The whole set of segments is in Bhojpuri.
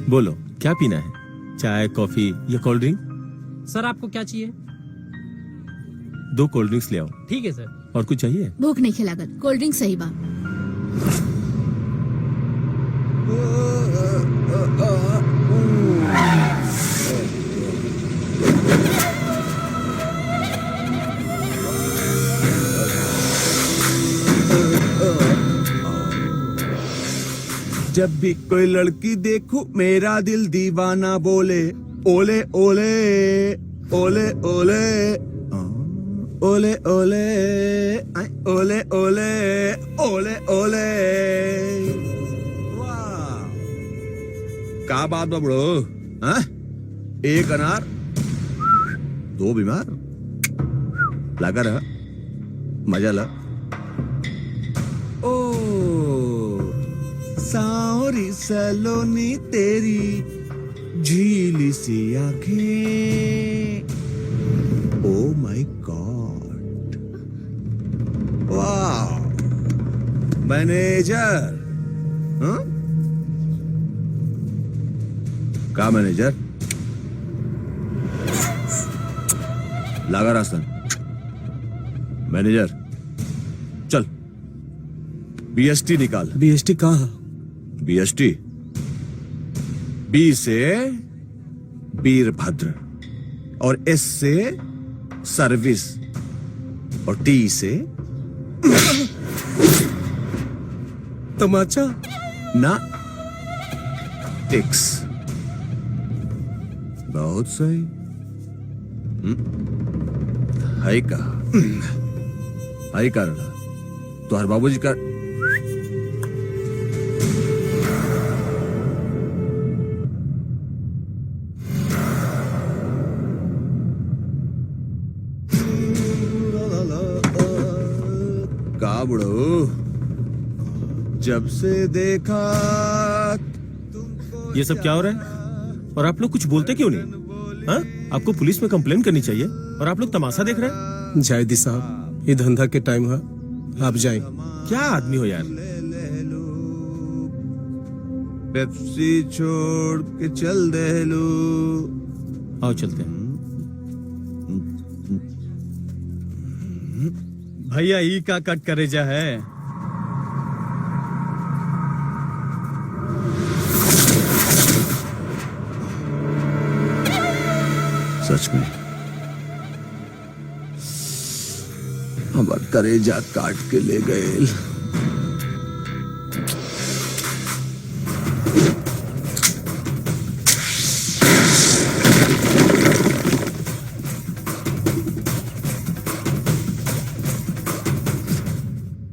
बोलो क्या पीना है, चाय कॉफी या कोल्ड ड्रिंक? सर आपको क्या चाहिए? 2 कोल्ड ड्रिंक्स ले आओ। ठीक है सर। और कुछ चाहिए? भूख नहीं खिलागत, कोल्ड ड्रिंक सही बा। जब भी कोई लड़की देखूं मेरा दिल दीवाना बोले ओले ओले ओले ओले ओले ओले आई, ओले ओले ओले ओले। वाह क्या बात बा बड़ो, हाँ? 1 अनार 2 बीमार, लगा रहा मजा ला। ओ सावरी सलोनी तेरी झीली सी आंखें, ओ माय गॉड, वाह मैनेजर, हाँ? का मैनेजर लगा रासन, मैनेजर चल बीएसटी निकाल। बीएसटी कहाँ? बीएसटी बी से वीरभद्र और एस से सर्विस और टी से तमाचा। ना टिक्स। बहुत सही। हाई का हाई का तो हर बाबूजी का बुढ़ो जब से देखा ये सब क्या हो रहा है? और आप लोग कुछ बोलते क्यों नहीं? हाँ? आपको पुलिस में कंप्लेन करनी चाहिए और आप लोग तमाशा देख रहे हैं। जायदी साहब, ये धंधा के टाइम है, आप जाएं। क्या आदमी हो यार। पेप्सी छोड़ के चल दे लो। आओ चलते हैं। भैया ई का कट करे जा है। सच में हमार करेजा काट के ले गए।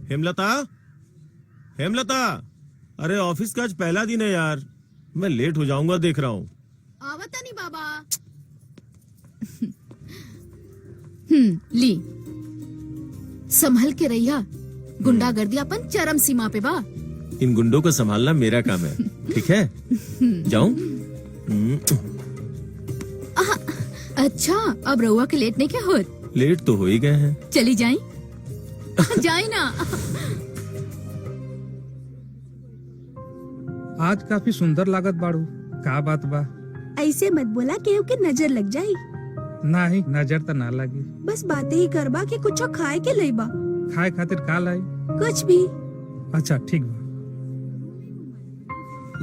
हेमलता, हेमलता, अरे ऑफिस का आज पहला दिन है यार, मैं लेट हो जाऊंगा देख रहा हूँ। आवता नहीं बाबा। ली संभल के रहिया, गुंडागर्दी अपन चरम सीमा पे बा। इन गुंडों को संभालना मेरा काम है, ठीक है? जाऊं? अच्छा, अब रउआ के लेट नहीं क्या होत? लेट तो हो ही गए हैं। चली जाई जाई ना। आज काफी सुंदर लागत बाड़ू, का बात बा? ऐसे मत बोला केहू के नजर लग जाई। नहीं, नजर तो ना लगी। बस बातें ही करबा कि कुछ खाए के लईबा। खाए खातिर का लाई? कुछ भी। अच्छा ठीक बा,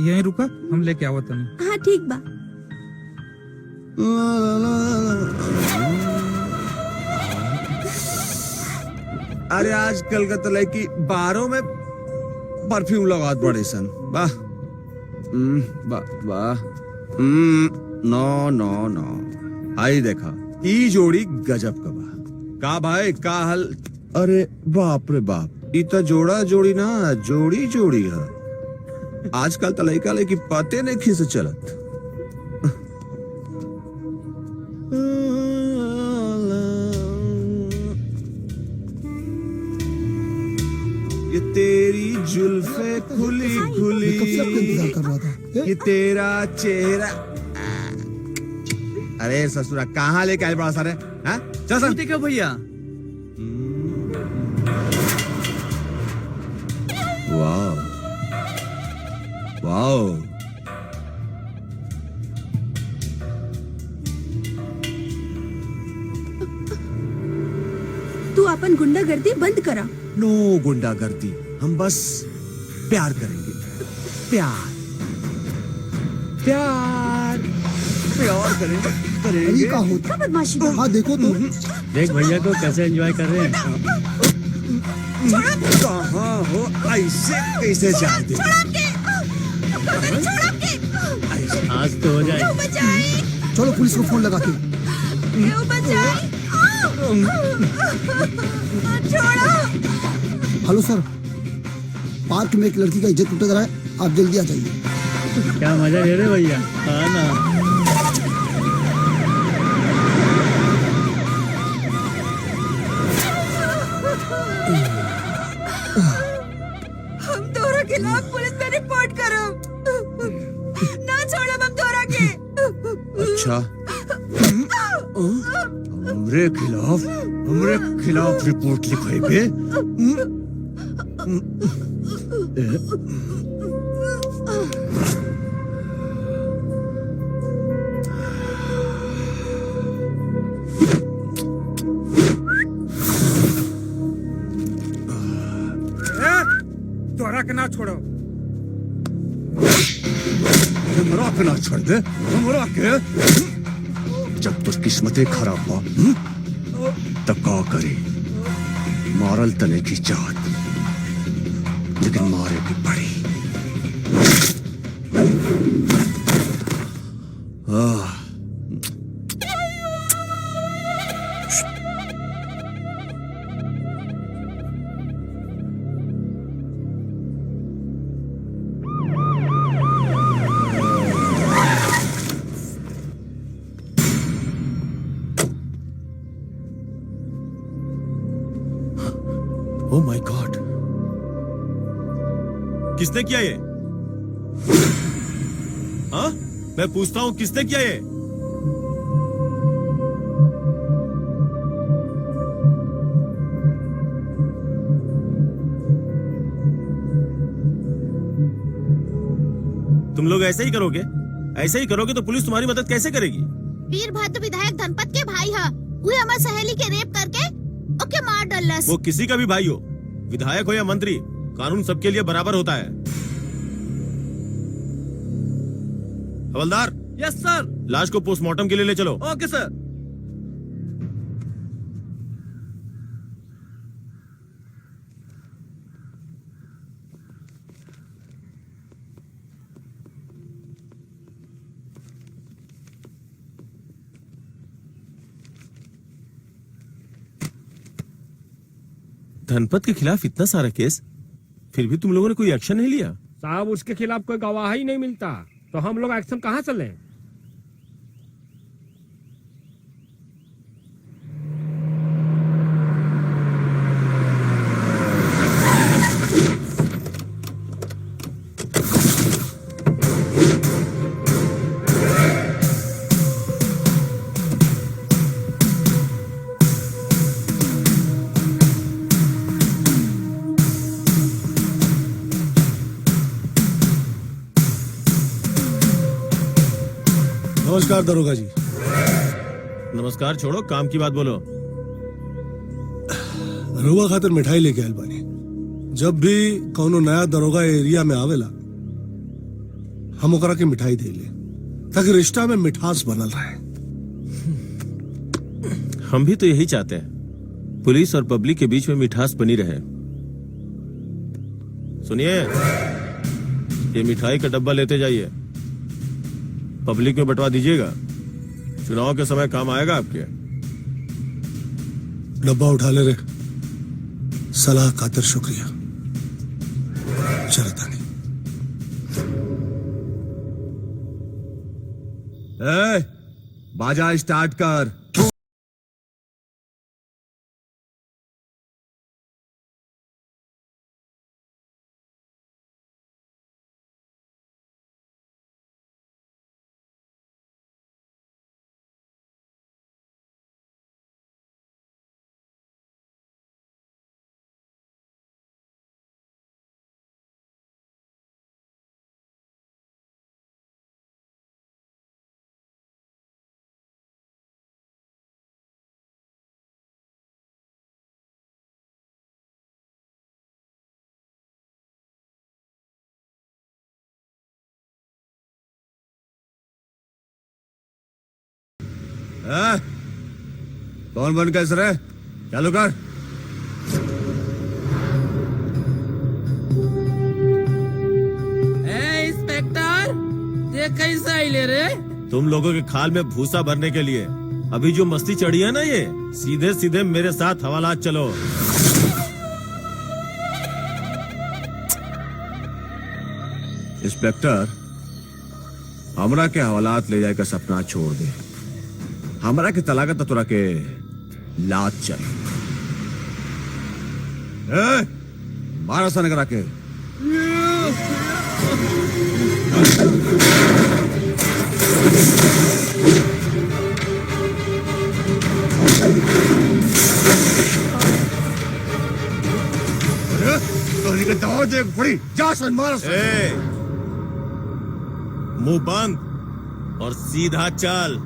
यहीं रुका, हम लेके आवत तनी। हाँ ठीक बा। अरे आजकल का तो लड़की बारों में परफ्यूम लगात बड़े सन। वाह वाह। नो नो नो, आई देखा ई जोड़ी गजब का बा। का भाई का हल? अरे बाप रे बाप, ई तो जोड़ा जोड़ी ना, जोड़ी जोड़ी है। आजकल तो लड़का लड़की पते नहीं खिस चलत। ये तेरी जुल्फे खुली खुली, ये तेरा चेहरा। अरे ससुरा कहाँ लेके आए बड़ा सारे? हाँ? चल सर। देखो भैया। वाह वाह, अपन गुंडागर्दी बंद करा। नो गुंडागर्दी, हम बस प्यार करेंगे। प्यार प्यार प्यार करेंगे करेंगे। का होता बदमाशी हाँ देखो तो देख भैया को कैसे एंजॉय कर रहे हैं। कहाँ हो, ऐसे कैसे जान दे। आज तो हो जाए। चलो पुलिस को फोन लगा के। हेलो सर, पार्क में एक लड़की का इज्जत लुटा जा रहा है, आप जल्दी आ जाइए। क्या मजा ले रहे भैया, हाँ ना। हम तोरा खिलाफ पुलिस में रिपोर्ट करो। ना छोड़ो हम तोरा के। अच्छा, हमरे खिलाफ रिपोर्ट लिखेबे। तोरा के ना छोड़ो। हमरा के ना छोड़ दे, हमरा के। जब तो किस्मतें खराब हो तो का करे। मारल तने की चाहत, लेकिन मारे भी पड़ी। ओह माय गॉड, किसने किया ये? हाँ, मैं पूछता हूं किसने किया ये? तुम लोग ऐसे ही करोगे? ऐसे ही करोगे तो पुलिस तुम्हारी मदद कैसे करेगी? वीरभद्र विधायक धनपत के भाई है, वो हमार सहेली के रेप करके ओके मार डालस। वो किसी का भी भाई हो, विधायक हो या मंत्री, कानून सबके लिए बराबर होता है। हवलदार, यस सर। लाश को पोस्टमार्टम के लिए ले चलो। ओके सर। धनपत के खिलाफ इतना सारा केस, फिर भी तुम लोगों ने कोई एक्शन नहीं लिया? साहब उसके खिलाफ कोई गवाह ही नहीं मिलता, तो हम लोग एक्शन कहाँ से लें? नमस्कार दरोगा जी। नमस्कार छोड़ो, काम की बात बोलो। रुआ खातिर मिठाई लेके आयल बानी। जब भी कौनो नया दरोगा एरिया में आवेला, हम ओकरा के मिठाई दे ले, ताकि रिश्ता में मिठास बनल रहे। हम भी तो यही चाहते हैं, पुलिस और पब्लिक के बीच में मिठास बनी रहे। सुनिए, ये मिठाई का डब्बा लेते जाइए, पब्लिक में बंटवा दीजिएगा। चुनाव के समय काम आएगा आपके। डब्बा उठा ले रे। सलाह खातिर शुक्रिया। चलता नहीं। बाजा स्टार्ट कर। हाँ? कौन बन कैसे रहे? चालू कर। इंस्पेक्टर ये कैसा ले रे? तुम लोगों के खाल में भूसा भरने के लिए अभी जो मस्ती चढ़ी है ना, ये सीधे सीधे मेरे साथ हवालात चलो। इंस्पेक्टर, हमरा के हवालात ले जाए का सपना छोड़ दे। हमरा के तलाकत तोरा के लात चाहिए। मारा सन करा के। तो के दवा दे पड़ी। जा सन मारा सन। मुंह बंद और सीधा चल।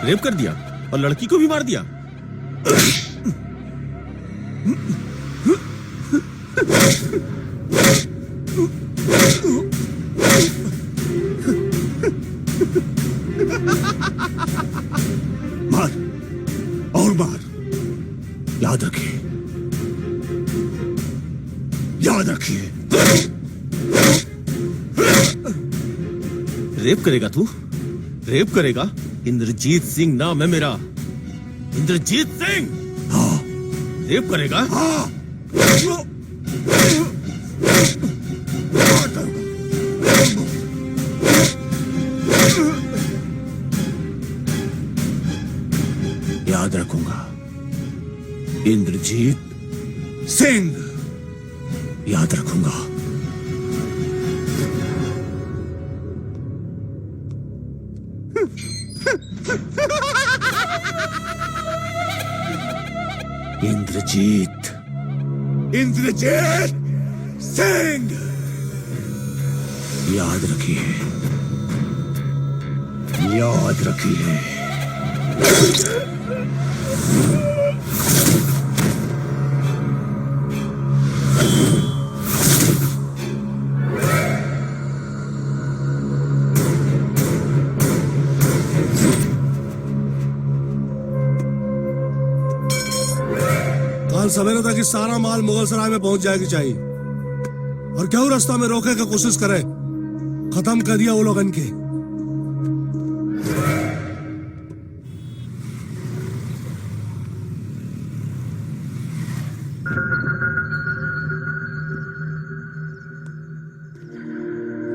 रेप कर दिया और लड़की को भी मार दिया। मार और मार। याद रखिए, याद रखिए। रेप करेगा तू? रेप करेगा? इंद्रजीत सिंह नाम है मेरा, इंद्रजीत सिंह। हाँ। रेप करेगा? हाँ। याद रखूंगा, इंद्रजीत सिंह याद रखूंगा। इंद्रजीत सिंह याद रखिए, याद रखिए। कल सवेरे तक इस सारा माल मुगल सराय में पहुंच जाएगी चाहिए, और क्यों रास्ता में रोके का कोशिश करे। खत्म कर दिया वो लोग इनके।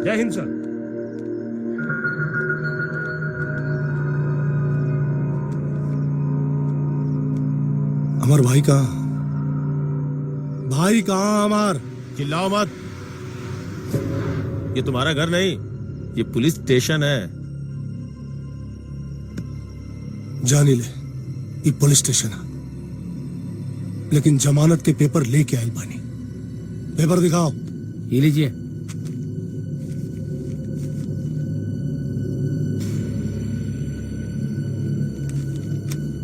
जय हिंद सर। अमर भाई कहाँ? भाई कहाँ अमर? चिल्लाओ मत, ये तुम्हारा घर नहीं, ये पुलिस स्टेशन है। जानी ले, ये पुलिस स्टेशन है, लेकिन जमानत के पेपर लेके आए बानी। पेपर दिखाओ। ये लीजिए।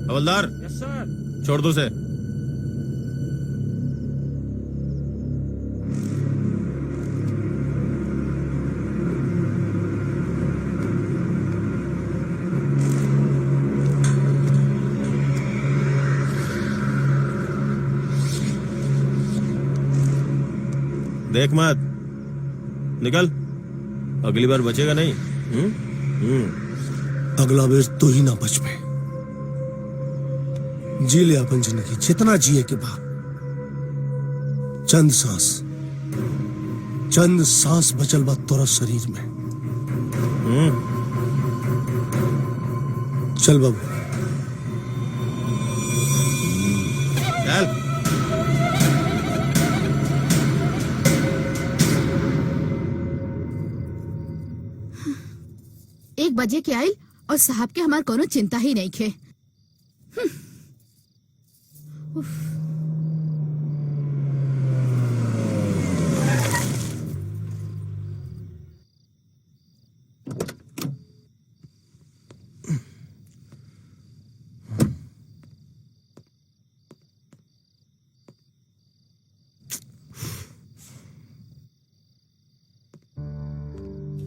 हवलदार, यस सर। छोड़ दो उसे। देख मत, निकल, अगली बार बचेगा नहीं। अगला बेर तो ही ना बच में। जी ले अपन जिंदगी जितना जिए के बाद। चंद सांस बचल बा तोरा शरीर में। चल बाबू। चल। एक बजे के आयल और साहब के हमार कोनो चिंता ही नहीं खे।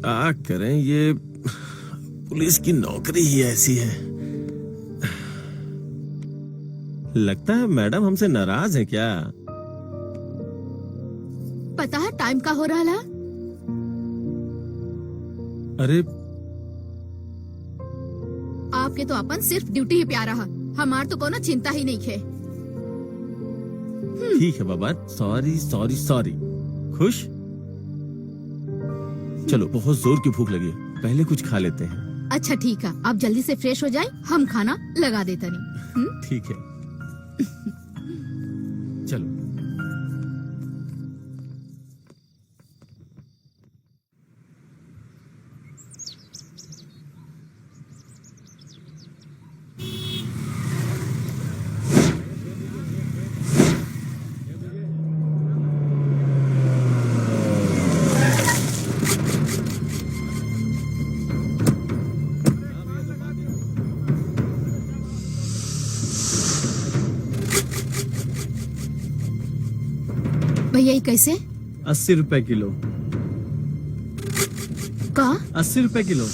क्या करें, ये पुलिस की नौकरी ही ऐसी है। लगता है मैडम हमसे नाराज है क्या? पता है टाइम का हो रहा है? अरे आपके तो अपन सिर्फ ड्यूटी ही प्यारा है, हमार तो कोनो चिंता ही नहीं है। ठीक है बाबा, सॉरी सॉरी सॉरी। खुश? चलो, बहुत जोर की भूख लगी है, पहले कुछ खा लेते हैं। अच्छा ठीक है, आप जल्दी से फ्रेश हो जाए, हम खाना लगा देते नहीं। ठीक है, चलो। भैया ये कैसे? 80 रुपए किलो। का? 80 रुपए किलो।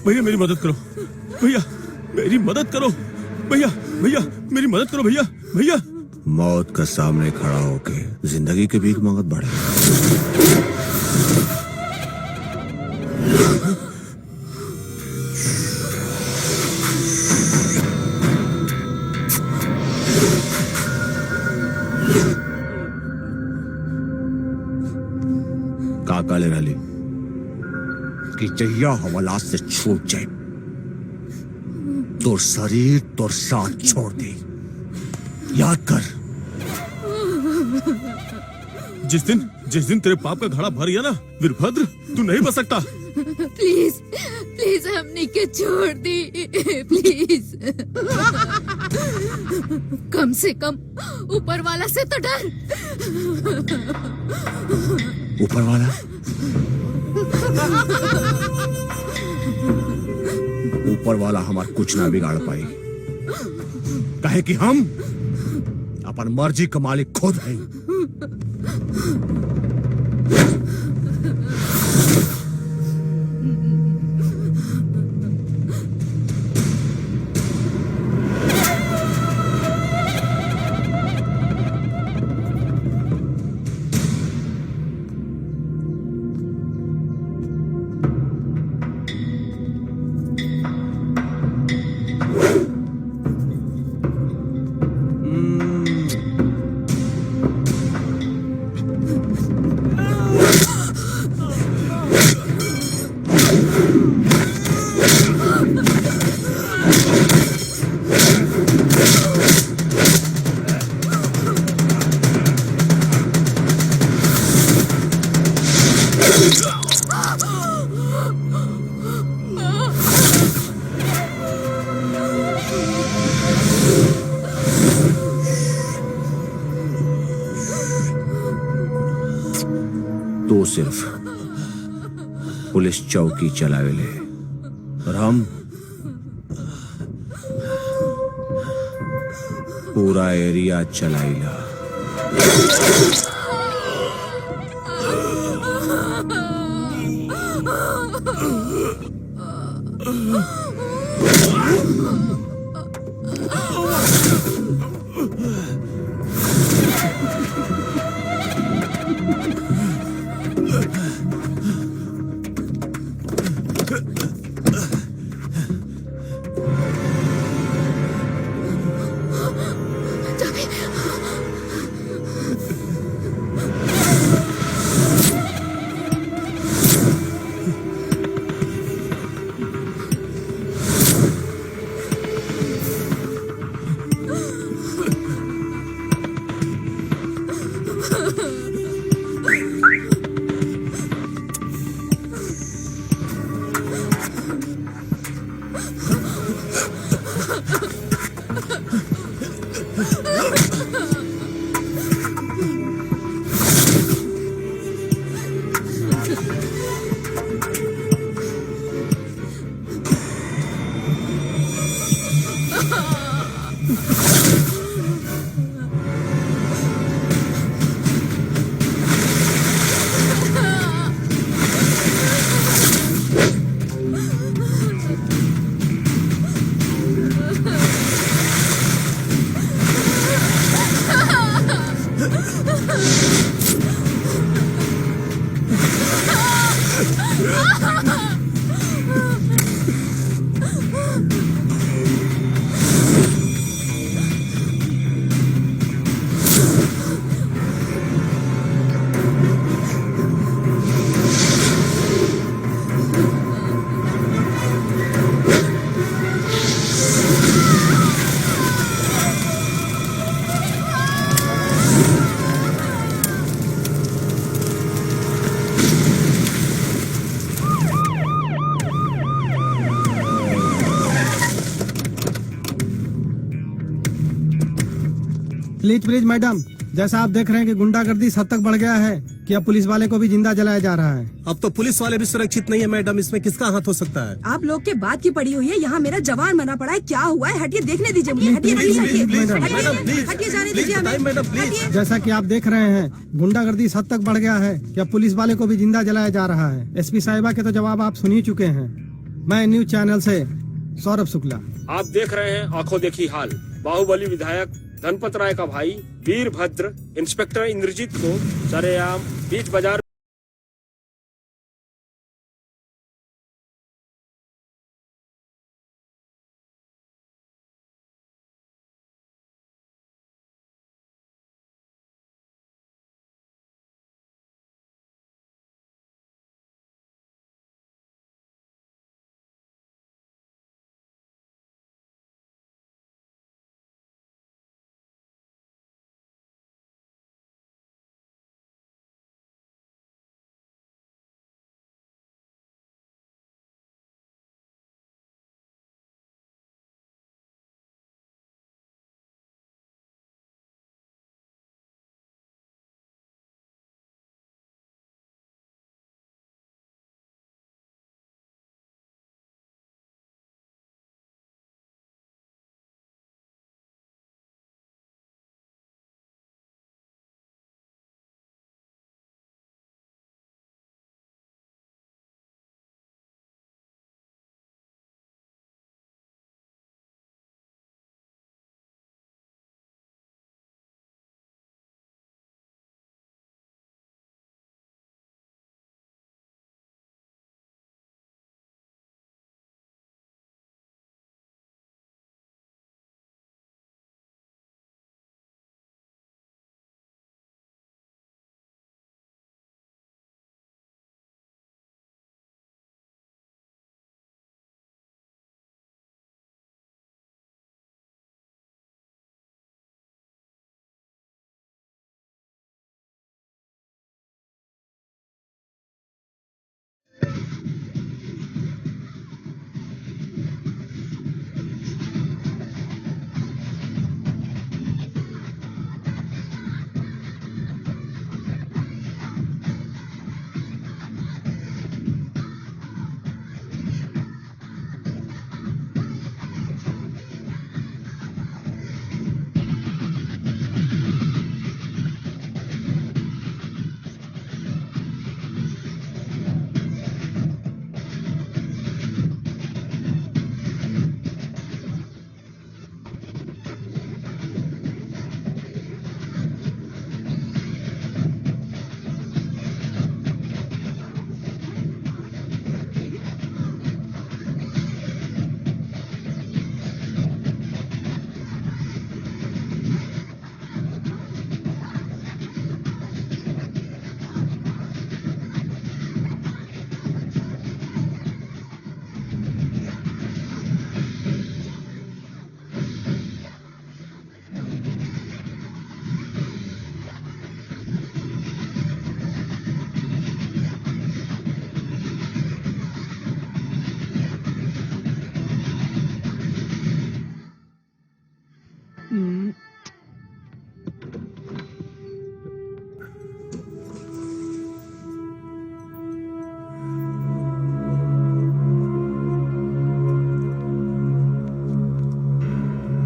भैया मेरी मदद करो, भैया मेरी मदद करो, भैया भैया मेरी मदद करो, भैया भैया। मौत का सामने खड़ा होके जिंदगी के भीख मांगत बढ़े। काका ले रही कि जहिया हवाला से छूट जाए तो शरीर तो साथ छोड़ दे। याद कर, जिस दिन तेरे पाप का घड़ा भर गया ना वीरभद्र, तू नहीं बच सकता। प्लीज प्लीज हमने के छोड़ दी, प्लीज। कम से कम ऊपर वाला से तो डर। ऊपर वाला? ऊपर वाला हमार कुछ ना बिगाड़ पाई, कहे कि हम अपन मर्जी का मालिक खुद हैं। तो सिर्फ पुलिस चौकी चलावेले और हम पूरा एरिया चलाइला। प्लीज प्लीज मैडम, जैसा आप देख रहे हैं कि गुंडागर्दी इस हद तक बढ़ गया है कि अब पुलिस वाले को भी जिंदा जलाया जा रहा है। अब तो पुलिस वाले भी सुरक्षित नहीं है मैडम, इसमें किसका हाथ हो सकता है? आप लोग के बात की पड़ी हुई है, यहाँ मेरा जवान मना पड़ा है। क्या हुआ है? हटिए, देखने दीजिए मुझे। हटिए हटिए, जाने दीजिए हमें। हटिए। जैसा कि आप देख रहे हैं, गुंडागर्दी इस हद तक बढ़ गया है कि अब पुलिस वाले को भी जिंदा जलाया जा रहा है। एसपी साहिबा के तो जवाब आप सुन ही चुके हैं। मैं न्यूज चैनल से सौरभ शुक्ला। आप देख रहे हैं आंखों देखी हाल। बाहुबली विधायक धनपत राय का भाई वीरभद्र इंस्पेक्टर इंद्रजीत को सरेआम बीच बाजार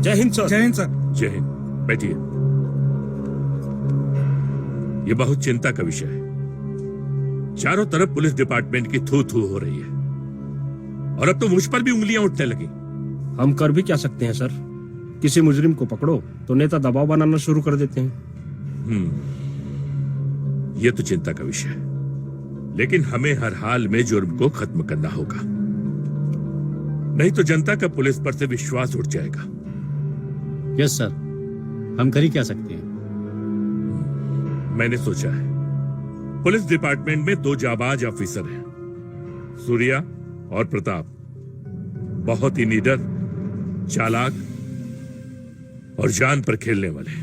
जय हिंद सर। जय हिंद सर। जय हिंद। बैठिए। ये बहुत चिंता का विषय है। चारों तरफ पुलिस डिपार्टमेंट की थू थू हो रही है और अब तो मुझ पर भी उंगलियां उठने लगी। हम कर भी क्या सकते हैं सर? किसी मुजरिम को पकड़ो तो नेता दबाव बनाना शुरू कर देते हैं। ये तो चिंता का विषय है। लेकिन हमें हर हाल में जुर्म को खत्म करना होगा, नहीं तो जनता का पुलिस पर से विश्वास उठ जाएगा। यस सर, हम कर ही क्या सकते हैं। मैंने सोचा है, पुलिस डिपार्टमेंट में 2 जाबाज ऑफिसर हैं, सूर्या और प्रताप। बहुत ही निडर, चालाक और जान पर खेलने वाले।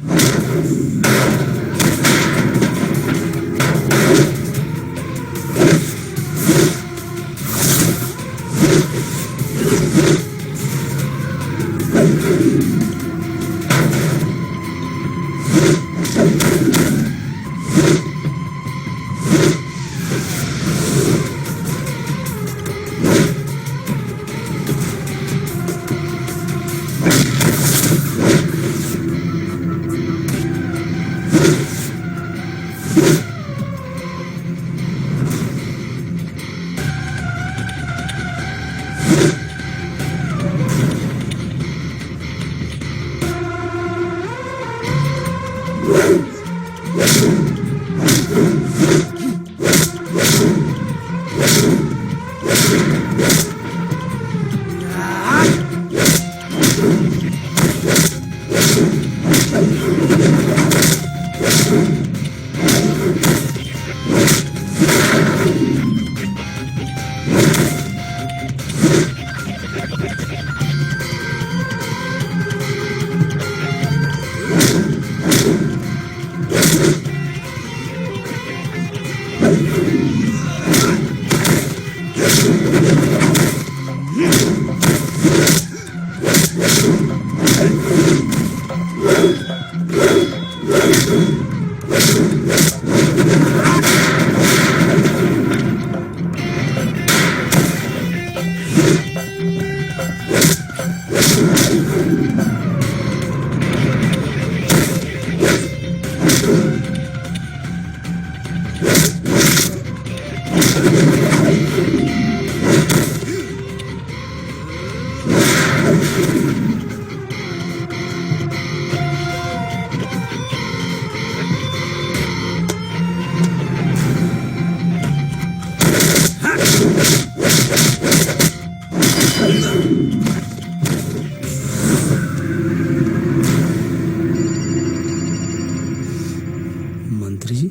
मंत्री जी,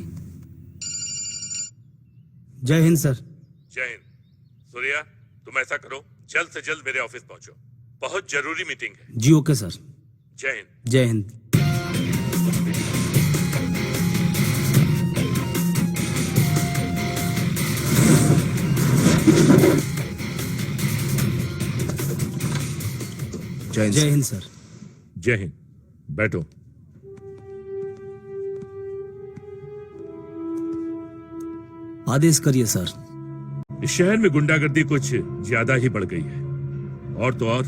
जय हिंद सर। जय हिंद। सूर्या, तुम ऐसा करो, जल्द से जल्द मेरे ऑफिस पहुंचो, बहुत जरूरी मीटिंग है। जी ओके सर। जय हिंद। जय हिंद। जय हिंद सर। जय हिंद। बैठो। आदेश करिए सर। इस शहर में गुंडागर्दी कुछ ज्यादा ही बढ़ गई है, और तो और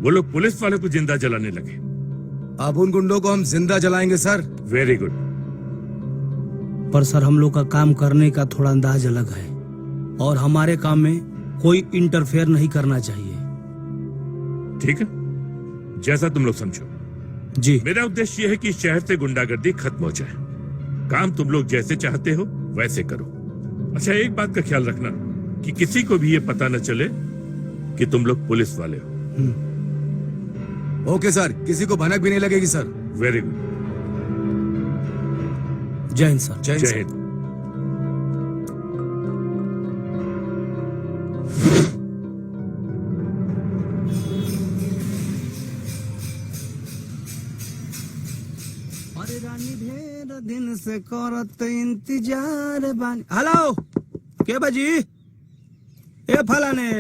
वो लोग पुलिस वाले को जिंदा जलाने लगे। अब उन गुंडों को हम जिंदा जलाएंगे सर। Very good. पर सर, हम लोग का काम करने का थोड़ा अंदाज अलग है, और हमारे काम में कोई इंटरफेयर नहीं करना चाहिए। ठीक है, जैसा तुम लोग समझो। जी। मेरा उद्देश्य यह है कि इस शहर से गुंडागर्दी खत्म हो जाए। काम तुम लोग जैसे चाहते हो वैसे करो। अच्छा, एक बात का ख्याल रखना कि किसी को भी ये पता न चले कि तुम लोग पुलिस वाले हो। ओके सर, किसी को भनक भी नहीं लगेगी सर। Very good. जय हिंद सर। जय हिंद। अरे रानी, ढेर दिन से करत इंतजार बानी। हेलो, के बाजी? ए फलाने।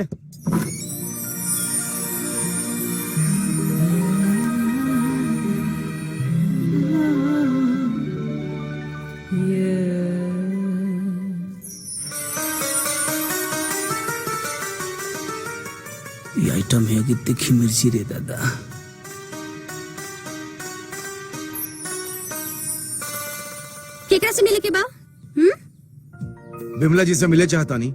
ये आइटम है कि तीखी मिर्ची रे दादा। केकरा से मिले के बा? बिमला जी से मिले चाहता नहीं।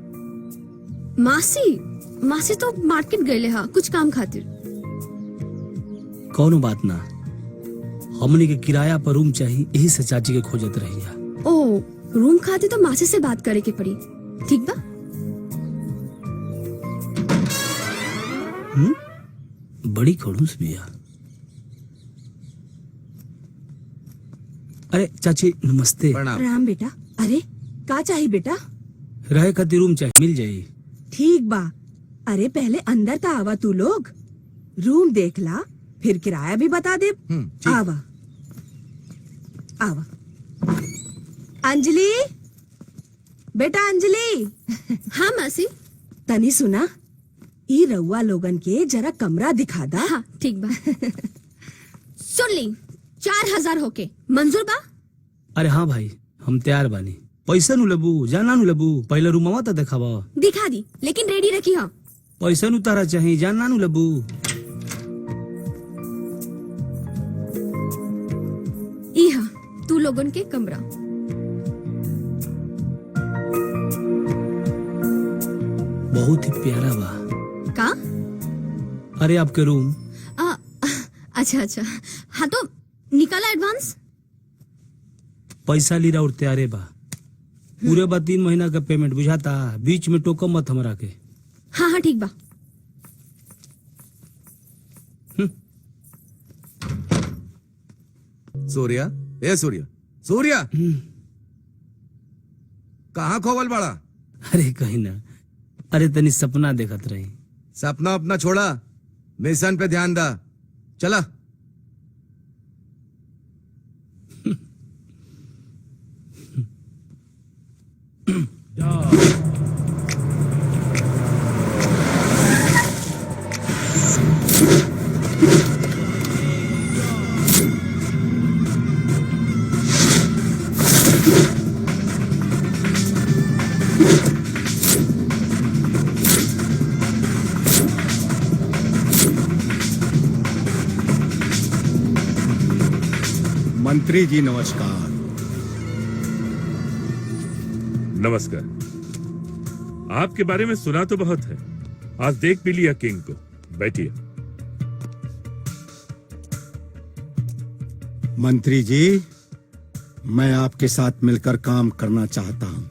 मासी तो मार्केट गए हा कुछ काम खातिर। कौनो बात ना, हमने के किराया पर रूम चाहिए, यही से चाची के खोजत रही है। ओ, रूम खातिर तो मासी से बात करे के पड़ी। ठीक बा। बड़ी खड़ूस बिया। अरे चाची नमस्ते। प्रणाम। राम बेटा। अरे का चाहिए बेटा? रहे खातिर रूम चाहिए, मिल जाई। ठीक बा। अरे पहले अंदर तो आवा तू लोग, रूम देख ला, फिर किराया भी बता दे। ठीक। आवा आवा। अंजलि, बेटा अंजलि। हाँ मासी। तनी सुना, ई रउआ लोगन के जरा कमरा दिखा दा। हाँ ठीक बा। सुन ली, 4000 होके मंजूर बा? अरे हाँ भाई, हम तैयार बानी। पैसा नु लेबू, जाना नु लेबू, पहले रूमवा तो देखावा। दिखा दी, लेकिन रेडी रखी। हाँ पैसा नु तारा चाहिए, जाना नु लेबू। इहा तू लोगन के कमरा। बहुत ही प्यारा बा। का? अरे आपके रूम। अच्छा अच्छा, हाँ तो निकाला एडवांस। पैसा लीरा और तैयारे बा। पूरे बा 3 महीना का पेमेंट, बुझाता? बीच में टोको मत हमरा के। हाँ हाँ ठीक बा। सूर्या, ए सूर्या, सूर्या, कहाँ खोवल बड़ा? अरे कहीं ना, अरे तनी सपना देखत रही। सपना अपना छोड़ा, मिशन पे ध्यान दा। चला। मंत्री जी नमस्कार। नमस्कार। आपके बारे में सुना तो बहुत है, आज देख भी लिया किंग को। बैठिए। मंत्री जी, मैं आपके साथ मिलकर काम करना चाहता हूं।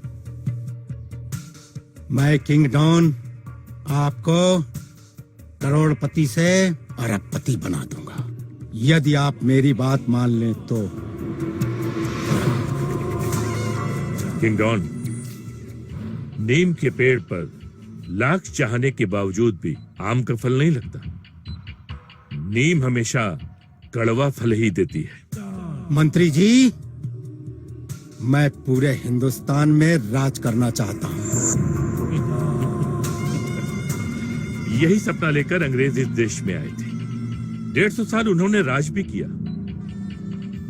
मैं किंग डॉन आपको करोड़पति से अरबपति बना दूंगा, यदि आप मेरी बात मान लें तो। किंग डॉन, नीम के पेड़ पर लाख चाहने के बावजूद भी आम का फल नहीं लगता। नीम हमेशा कड़वा फल ही देती है। मंत्री जी, मैं पूरे हिंदुस्तान में राज करना चाहता हूं। यही सपना लेकर अंग्रेज इस देश में आए थे। 150 साल उन्होंने राज भी किया,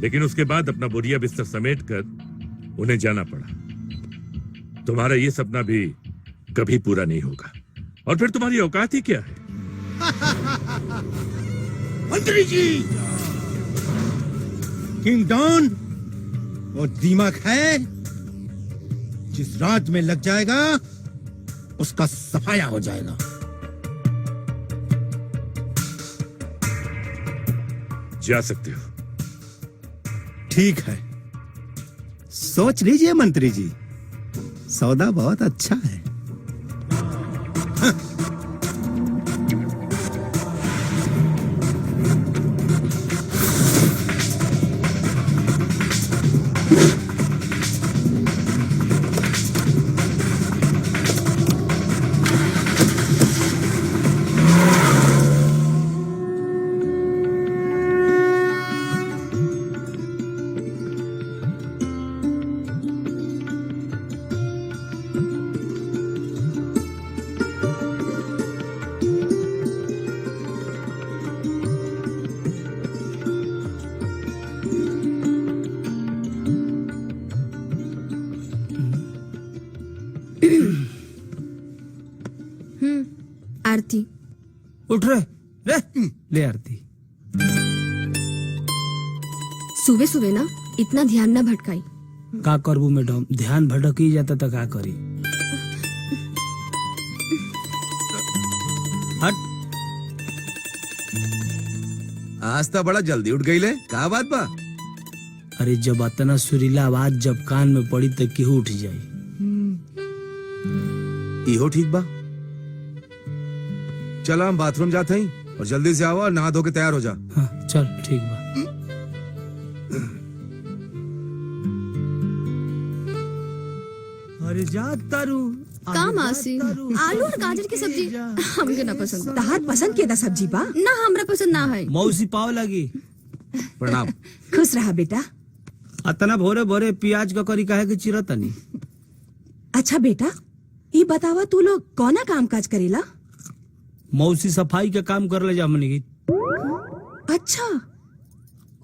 लेकिन उसके बाद अपना बोरिया बिस्तर समेटकर उन्हें जाना पड़ा। तुम्हारा ये सपना भी कभी पूरा नहीं होगा, और फिर तुम्हारी औकात ही क्या है? मंत्री जी, किंग डॉन वो दिमाग है, जिस राज में लग जाएगा उसका सफाया हो जाएगा। जा सकते हो। ठीक है, सोच लीजिए मंत्री जी, सौदा बहुत अच्छा है। आरती। उठ रे, ले आरती। सुबह सुबह ना इतना ध्यान ना भटकाई। का करबू मैडम, ध्यान भटक ही जाता तो का करी। हट। आज तो बड़ा जल्दी उठ गई ले, का बात बा? अरे जब अतना सुरीला आवाज जब कान में पड़ी तो केहू उठ जाई। इहो ठीक बा। चला हम बाथरूम जाते हैं और जल्दी से आओ और नहा धो के तैयार हो जा। हाँ चल ठीक बा। अरे जा तारू का मासी आलू और गाजर की सब्जी हमके ना पसंद। तहार पसंद के दा सब्जी बा। ना हमरा पसंद ना है। मौसी पाव लगी। प्रणाम। खुश रहा बेटा। अतना भोरे भोरे प्याज का करी काहे के चिरा तनी। अच्छा बेटा ये बतावा तू लोग कौना काम काज करेला? मौसी सफाई के काम कर ले जा हमनी की। अच्छा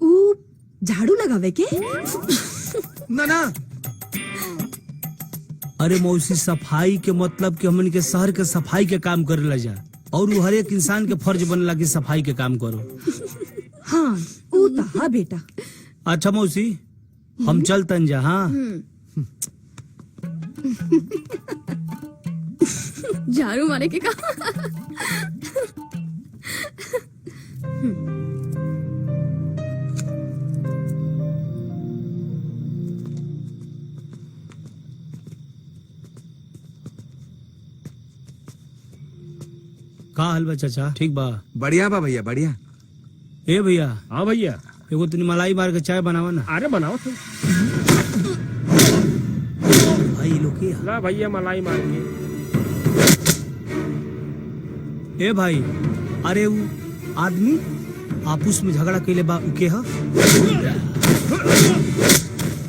ऊ झाड़ू लगावे के? ना ना अरे मौसी सफाई के मतलब कि हमन के शहर के सफाई के काम करे ला जा और वो हर एक इंसान के फर्ज बनला कि सफाई के काम करो। हाँ ऊ तो हाँ बेटा। अच्छा मौसी हम चलतन जा। हाँ झाड़ू मारे के का का हाल बा चाचा? ठीक बा। बढ़िया बा भैया बढ़िया। ए भैया हाँ भैया। एगो तनी मलाई मार के चाय बनावा ना। अरे बनाओ तुम। भाई लोग के ला भैया मलाई मार के। ए भाई अरे वो आदमी आपस में झगड़ा कैले बा उके हा?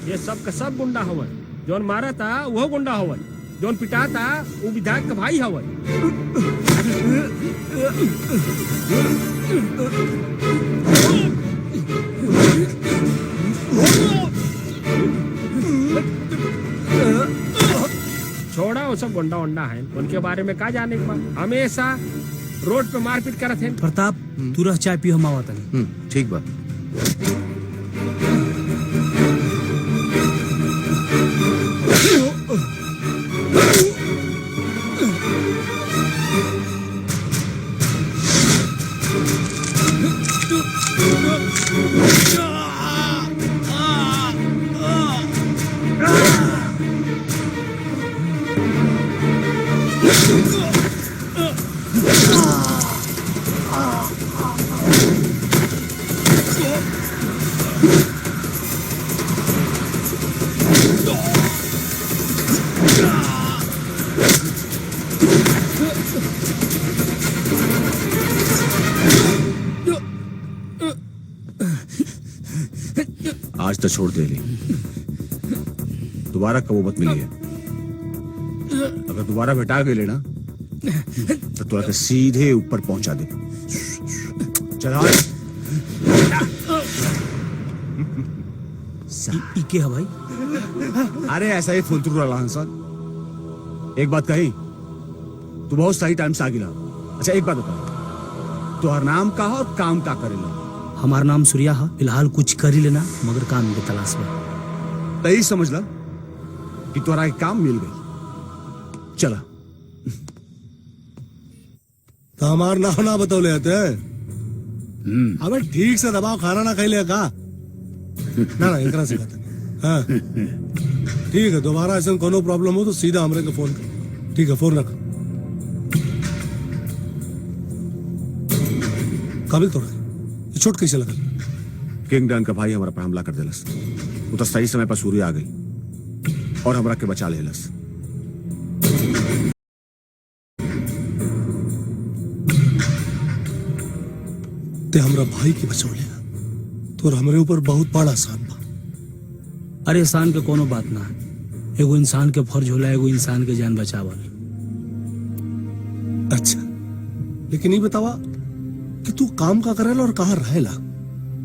ये सब का सब गुंडा हवन। जोन मारा था वो गुंडा हवन। जोन पिटा था वो विधायक का भाई हवन। छोड़ा वो सब गुंडा उंडा है उनके बारे में का जाने के बाद हमेशा रोड पे मारपीट करत हैं। प्रताप तू रह चाय पी हम आवत नहीं। ठीक बा। आज तो छोड़ दे ली। दोबारा कबो मत मिली है। अगर दोबारा भेटा गए लेना तो तोरा के सीधे ऊपर पहुंचा दे। चल इके है भाई। अरे ऐसा ही फुलतू रहा सर। एक बात कही तू बहुत सही टाइम से आ गिला। अच्छा एक बात बता तुहार नाम का है और काम का करेला? हमारा नाम सूर्या है। फिलहाल कुछ कर ही लेना मगर काम के तलाश में। तही समझ ला कि तोरा एक काम मिल गई। चला तो हमार नाम ना बतौले आते हैं। अबे ठीक से दबाव खाना ना खाई का ना इतना से कहते। हाँ ठीक है दोबारा ऐसा कोनो प्रॉब्लम हो तो सीधा हमरे को फोन कर। ठीक है फोन रख। काबिल तो चोट कैसे लगल? किंग डन का भाई हमारा पर हमला कर देलस। वो तो सही समय पर सूर्य आ गई और हमरा के बचा लेलस। ते हमरा भाई की बचौले तो हमरे ऊपर बहुत बड़ा आसान बा। अरे इंसान के कोनो बात ना है। एगो इंसान के फर्ज होला एगो इंसान के जान बचावल। अच्छा लेकिन ये बतावा कि तू काम का करेला और कहाँ रहेला?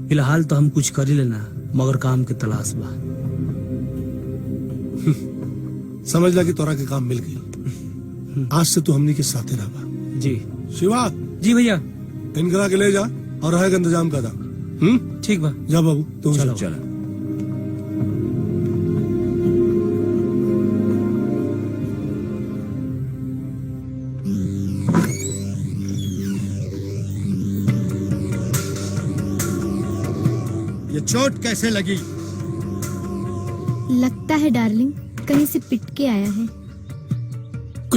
फिलहाल तो हम कुछ कर ही लेना मगर काम के तलाश बा। समझ ला कि तोरा के काम मिल गई। आज से तू हमनी के साथे रहा। जी शिवा जी भैया इनकरा के ले जा और रहेगा इंतजाम का था। ठीक बा। जा बाबू तू चलो। चला ये चोट कैसे लगी? लगता है डार्लिंग कहीं से पिट के आया है।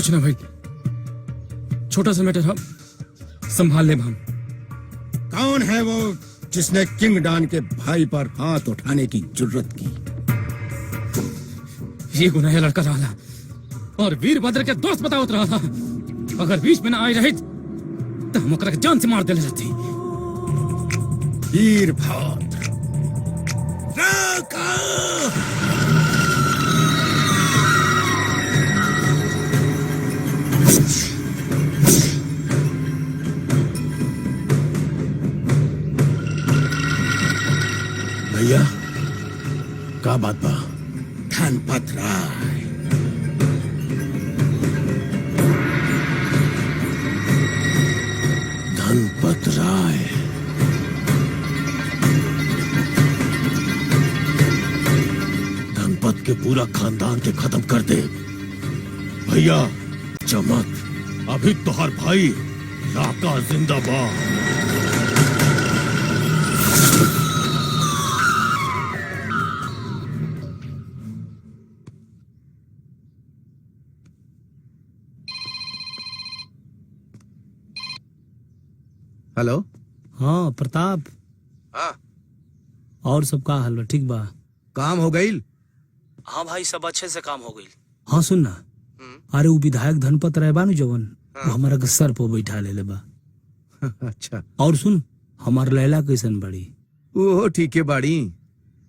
कुछ ना भाई, छोटा सा मैटर हम संभाल ले हम। कौन है वो जिसने किंग डॉन के भाई पर हाथ उठाने की जुर्रत की? ये गुनाह लड़का रहा और वीरभद्र के दोस्त बताओ रहा था। अगर बीच में ना आई रही तो हम ओकरा के जान से मार देले रहती। वीरभद्र भैया का बात बा? धनपत राय धनपत राय धनपत के पूरा खानदान के खत्म कर दे भैया। चमक अभी तोहर भाई राका जिंदाबाद। हेलो। हाँ प्रताप, हाँ और सब का हाल बा? ठीक बा? काम हो गई? हाँ भाई, सब अच्छे से काम हो गई। हाँ सुन ना, अरे वो विधायक धनपत राय बा नु जवन, वो हमारा के सर पे बैठा ले बा। अच्छा। और सुन, हमार लैला कैसन बड़ी? ओहो ठीक है बाड़ी।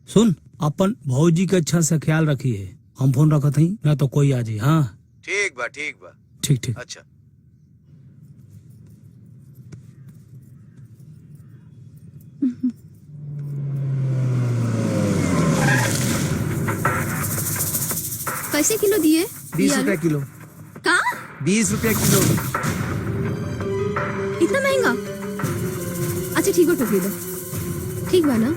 सुन, अपन भौजी का अच्छा से ख्याल रखी है। हम फोन रखत हई ना तो कोई आ जाए। हाँ ठीक बा ठीक बा। ठीक ठीक। अच्छा। कैसे किलो दिए? 20 रुपया किलो। का? 20 रुपया किलो। इतना महंगा? अच्छा ठीक है, टोकरी दो। ठीक बा ना?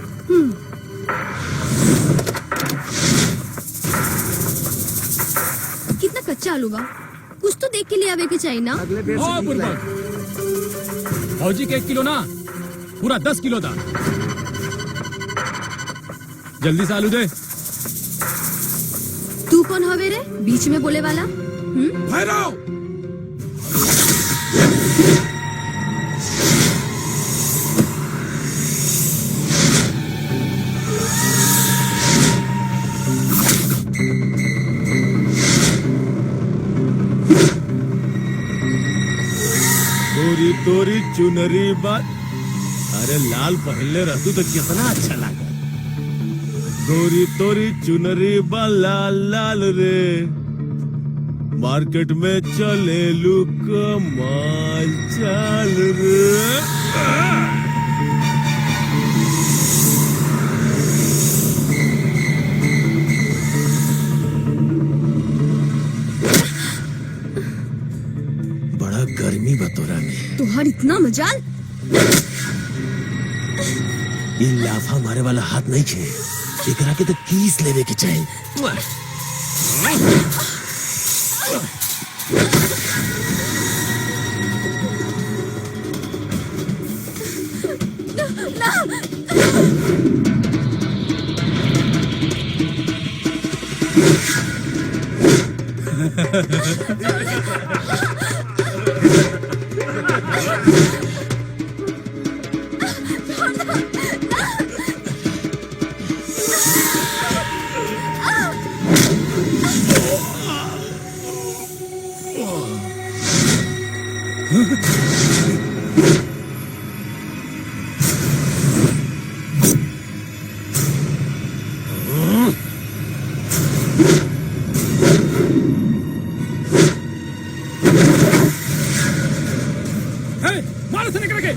कितना कच्चा आलू बा? कुछ तो देख के ले आवे के चाहिए ना। अगले बेर से ठीक लाए। फौजी के 1 किलो ना, पूरा 10 किलो था। जल्दी से आलू दे। तू कौन हवे रे बीच में बोले वाला? भैरव तोरी तोरी चुनरी बात। अरे लाल पहले रहतू तो कितना अच्छा लगा। तोरी तोरी चुनरी बा लाल लाल रे, मार्केट में चले लू कमाल चाल रे। बड़ा गर्मी बतोरा में। तुहार इतना मजाल? ये लाफा मारे वाला हाथ नहीं छे, एकरा के तो कीस लेवे के चाहिए। मारो से निकल के।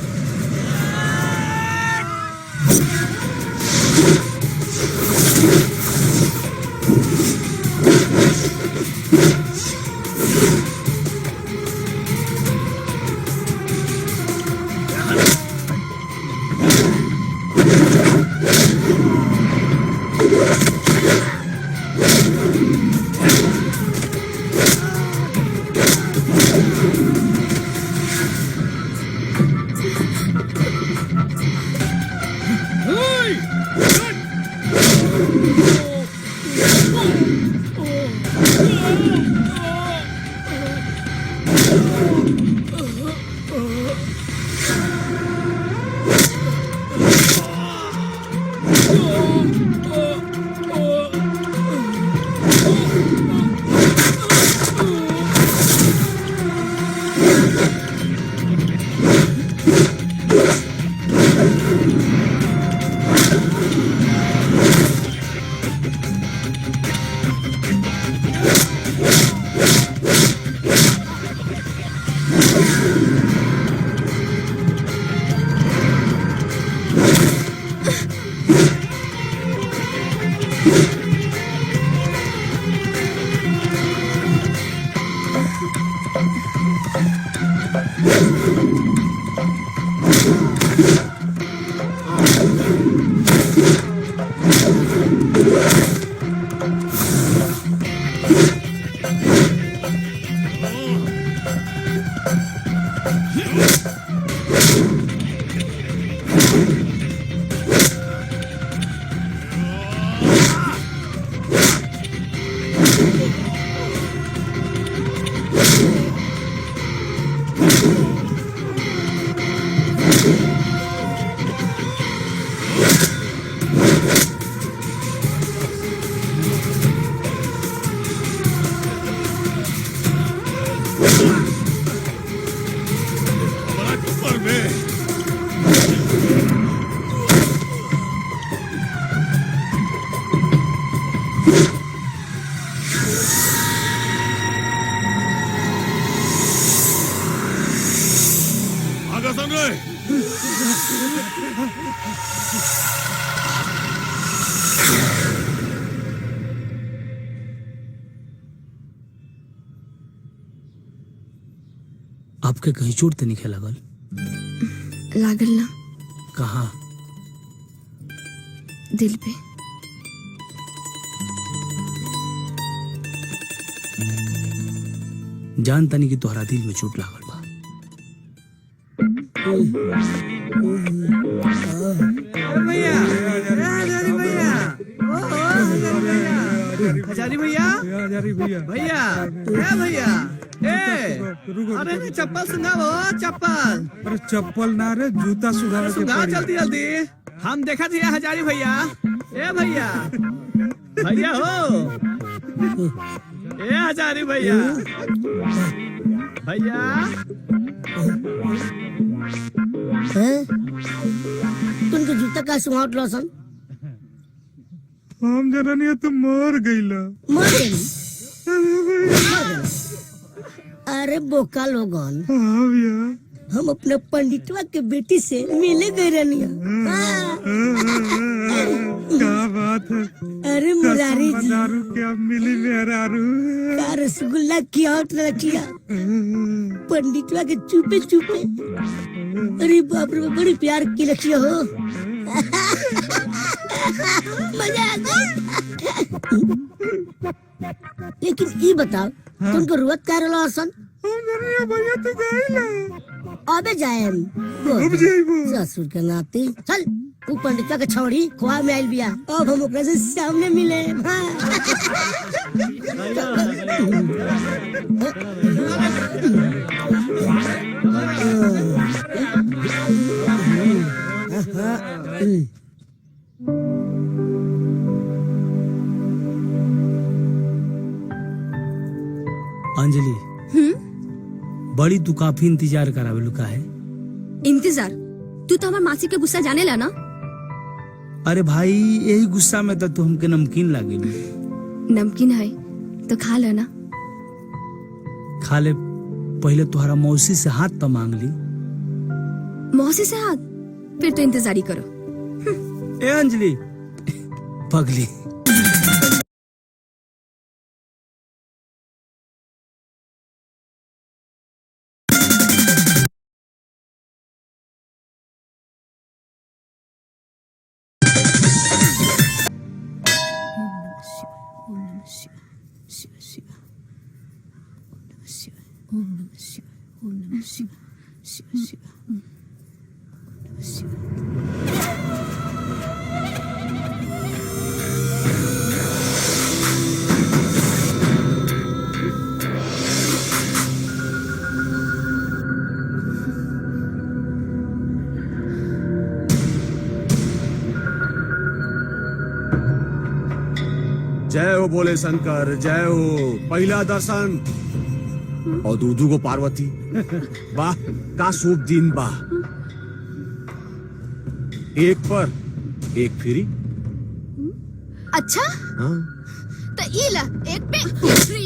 आगा सुन रहे आपके कहीं चोट तो नहीं लगल? लागल ना कहाँ? दिल पे। जान तनी कि तोहरा दिल में चोट लागल बा। हजारी भैया भैया भैया अरे चप्पल सुंघाओ चप्पल। अरे चप्पल ना रे जूता सुधार सुंघाओ जल्दी जल्दी। हम देखा थे हजारी भैया। ए भैया भैया हो ए हजारी भैया भैया तुमको जूता का सुहावट लौसन हम जरा नहीं तो मर गईला। मर गई। अरे बोका लोगन हाँ भैया हम अपने पंडितवा के बेटी से मिले गए रहनी। क्या बात है। अरे मुरारी जी दारू क्या मिली मेहरारू। का रसगुल्ला किया रखिया पंडितवा के चुपे चुपे। अरे बाप रे बड़ी प्यार की लखिया हो। मजा आ गया। लेकिन ये बताओ तुमको रुवत क्या रहा सन? भैया तो गईला। अबे जाए अब जाइबो। ससुर के नाती चल तू पंडिता के छोड़ी खुआ में आइल बिया। अब हम ओकरा से सामने मिले। अंजलि बड़ी तू काफी इंतजार करावे लुका है। इंतजार? तू तो हमार मासी के गुस्सा जाने ला ना। अरे भाई यही गुस्सा में तो तू हमके नमकीन लागे। नमकीन है तो खा लो ना। खा ले पहले तुम्हारा मौसी से हाथ तो मांग ली। मौसी से हाथ? फिर तो इंतजार ही करो। ए अंजलि पगली। जय हो बोले शंकर, जय हो। पहला दर्शन और दूधू को पार्वती। वाह का शुभ दिन बा। एक पर एक फ्री। अच्छा हाँ? तो ये ला एक पे फ्री।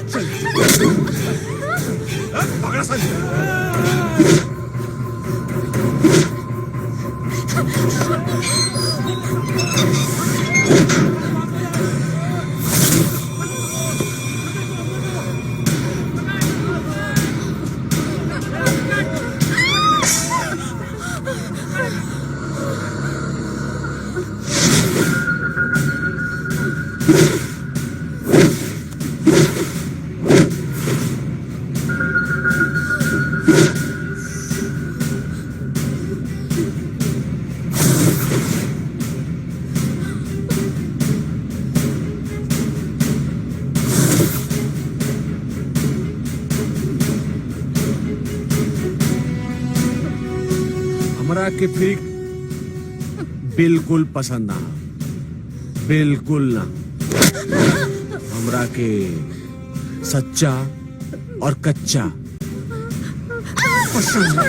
चल पकड़ा सन। हमरा के फ्री बिल्कुल पसंद ना, बिल्कुल ना। हमरा के सच्चा और कच्चा पसंद है।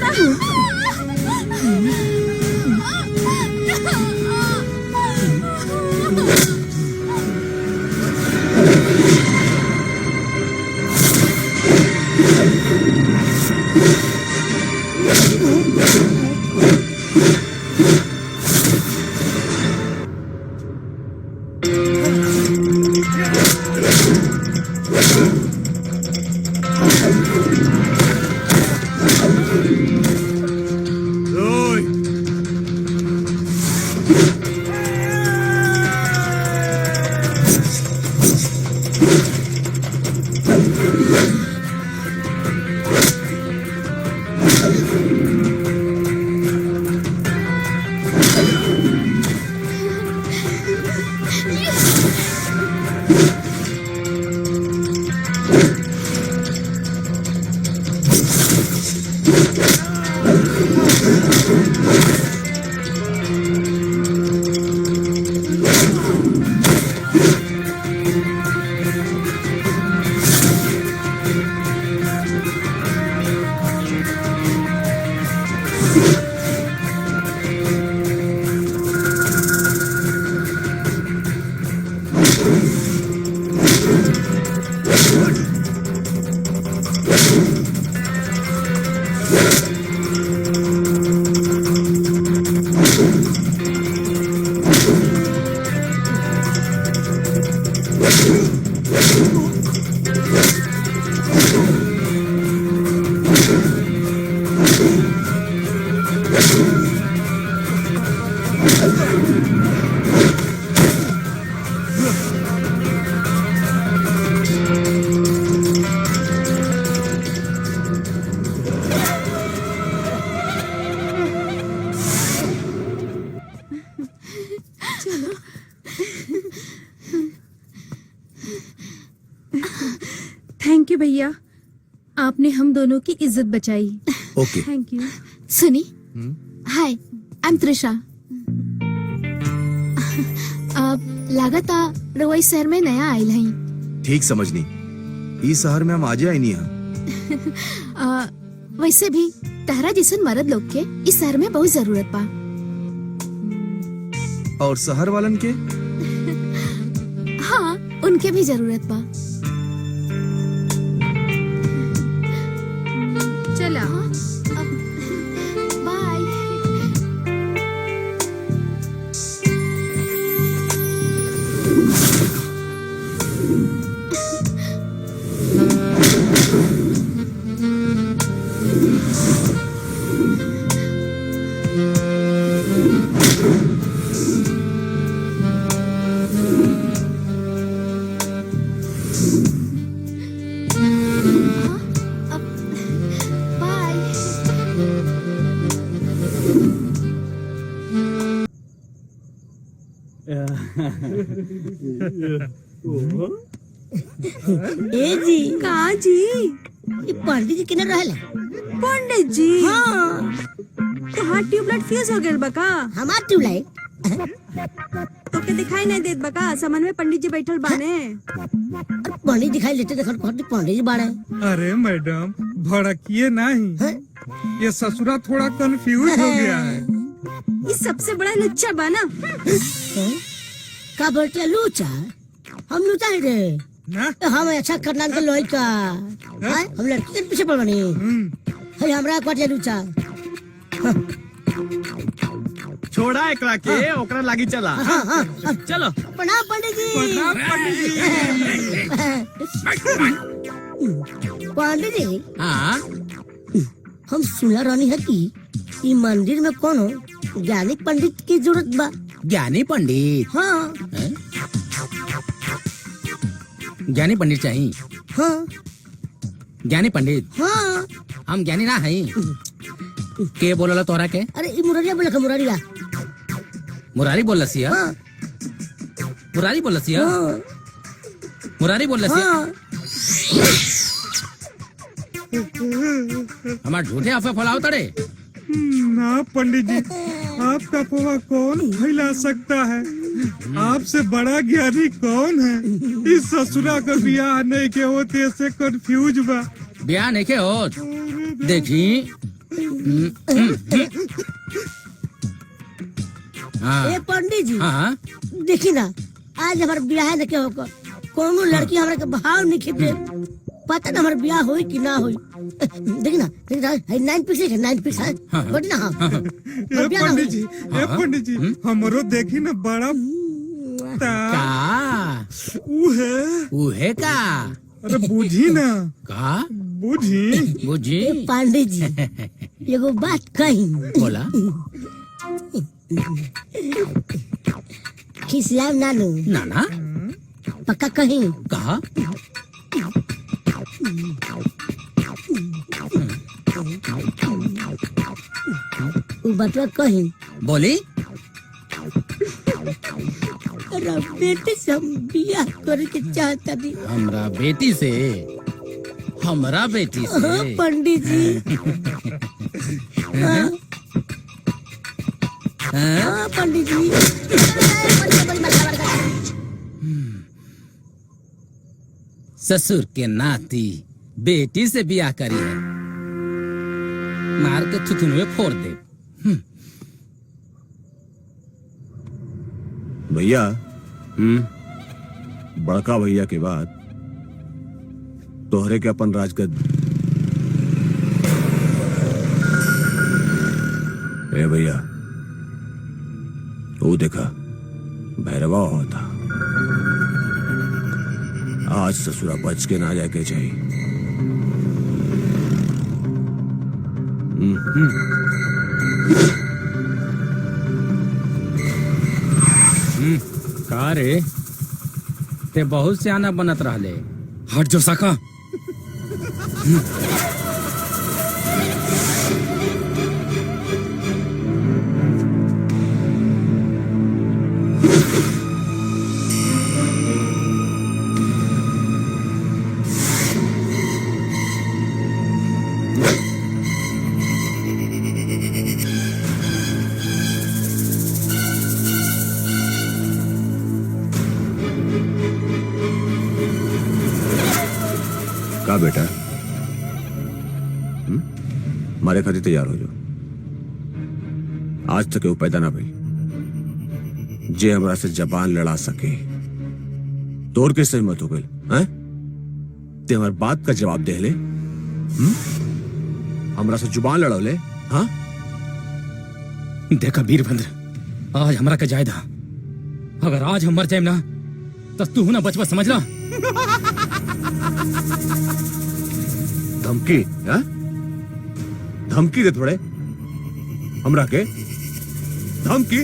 थैंक यू भैया, आपने हम दोनों की इज्जत बचाई। ओके थैंक यू। सुनी, हाय आई एम त्रिशा। अब लागता रवई शहर में नया आयल है। ठीक समझनी, इस शहर में हम आजे आई नहीं है। वैसे भी तहरा जैसन मर्द लोग के इस शहर में बहुत जरूरत बा। और शहर वालन के? हाँ, उनके भी जरूरत बा। चला बाय। ए जी कहा जी? ये पंडित जी किने रहल है? पंडित जी? हाँ तो हार्ट ट्यूबलाइट फ्यूज हो गया बका। हमार ट्यूबलाइट तो के दिखाई नहीं देत बका समन में पंडित जी बैठल बाने। पंडित दिखाई लेते देखो पंडित जी बाड़े। अरे मैडम भड़किए नहीं, ये ससुरा थोड़ा कंफ्यूज हो गया है। ये सबसे बड़ा लुच्चा बाना। का बोलते लूचा? हम लूचा ही रे ना? हम अच्छा करना के लोई का हम लड़की के पीछे पड़ बनी है हमरा को लूचा। छोड़ा एकरा के ओकरा लागी चला। चलो प्रणाम पंडित जी। पंडित जी हाँ हम सुना रहनी है कि ई मंदिर में कोनो ज्ञानी पंडित की जरूरत बा। ज्ञानी पंडित? हाँ ज्ञानी पंडित चाहिए? हाँ ज्ञानी पंडित? हाँ हम ज्ञानी ना है। के बोलला तोरा के? अरे ई मुरारिया बोला का मुरारिया। मुरारी बोल लसिया? हाँ मुरारी बोल लसिया? हाँ मुरारी बोल लसिया? हाँ हमार झूठे अफवाह फैलाओ तड़े। ना पंडित जी, आपका पोहा कौन फैला सकता है? आपसे बड़ा ज्ञानी कौन है? इस ससुरा का ब्याह नहीं के होते से कंफ्यूज बा। ब्याह नहीं के हो देखी। हाँ ए पंडित जी हाँ देखी ना आज हमारे ब्याह न के होकर कोनो लड़की हमारे के भाव नहीं खींचे। पता ना हमारे ब्याह होई कि ना होई। देखी ना 9 पीस है 9 पीस है बोली ना। हाँ ए पंडित जी हमरो देखी ना बड़ा का उहे का। अरे बूझी ना का बूझी बुझी। पंडित जी एगो बात कही। बोला। खिसियाम नानू नाना पक्का कहीं कहा? वो बतवा कहीं बोली। अरे बेटे से हम बियाह करे के चाहता नहीं। हमरा बेटी से? हमरा बेटी से? हाँ, पंडित जी हाँ, हाँ, पंडित जी ससुर के नाती बेटी से ब्याह करी है, मार के थुथुन में फोड़ दे। भैया बड़का भैया के बाद तोहरे के अपन राजगद। ए भैया वो देखा भैरवा होता। आज ससुरा बच के ना जाके चाहिए। का रे ते बहुत सियाना बनत रहले। हट जो सका। का बेटा मारे खातिर तैयार हो जाओ। आज तक वो पैदा ना भई जे हमरा से जबान लड़ा सके। तोर के सही मत हो गई हैं? ते हमार बात का जवाब दे ले। हमरा से जुबान लड़ो ले। हाँ देखा वीरभद्र, आज हमरा के जायदा। अगर आज हम मर जाए ना तो तू ना बचपन समझ ला। धमकी है? धमकी दे थोड़े हमरा के धमकी।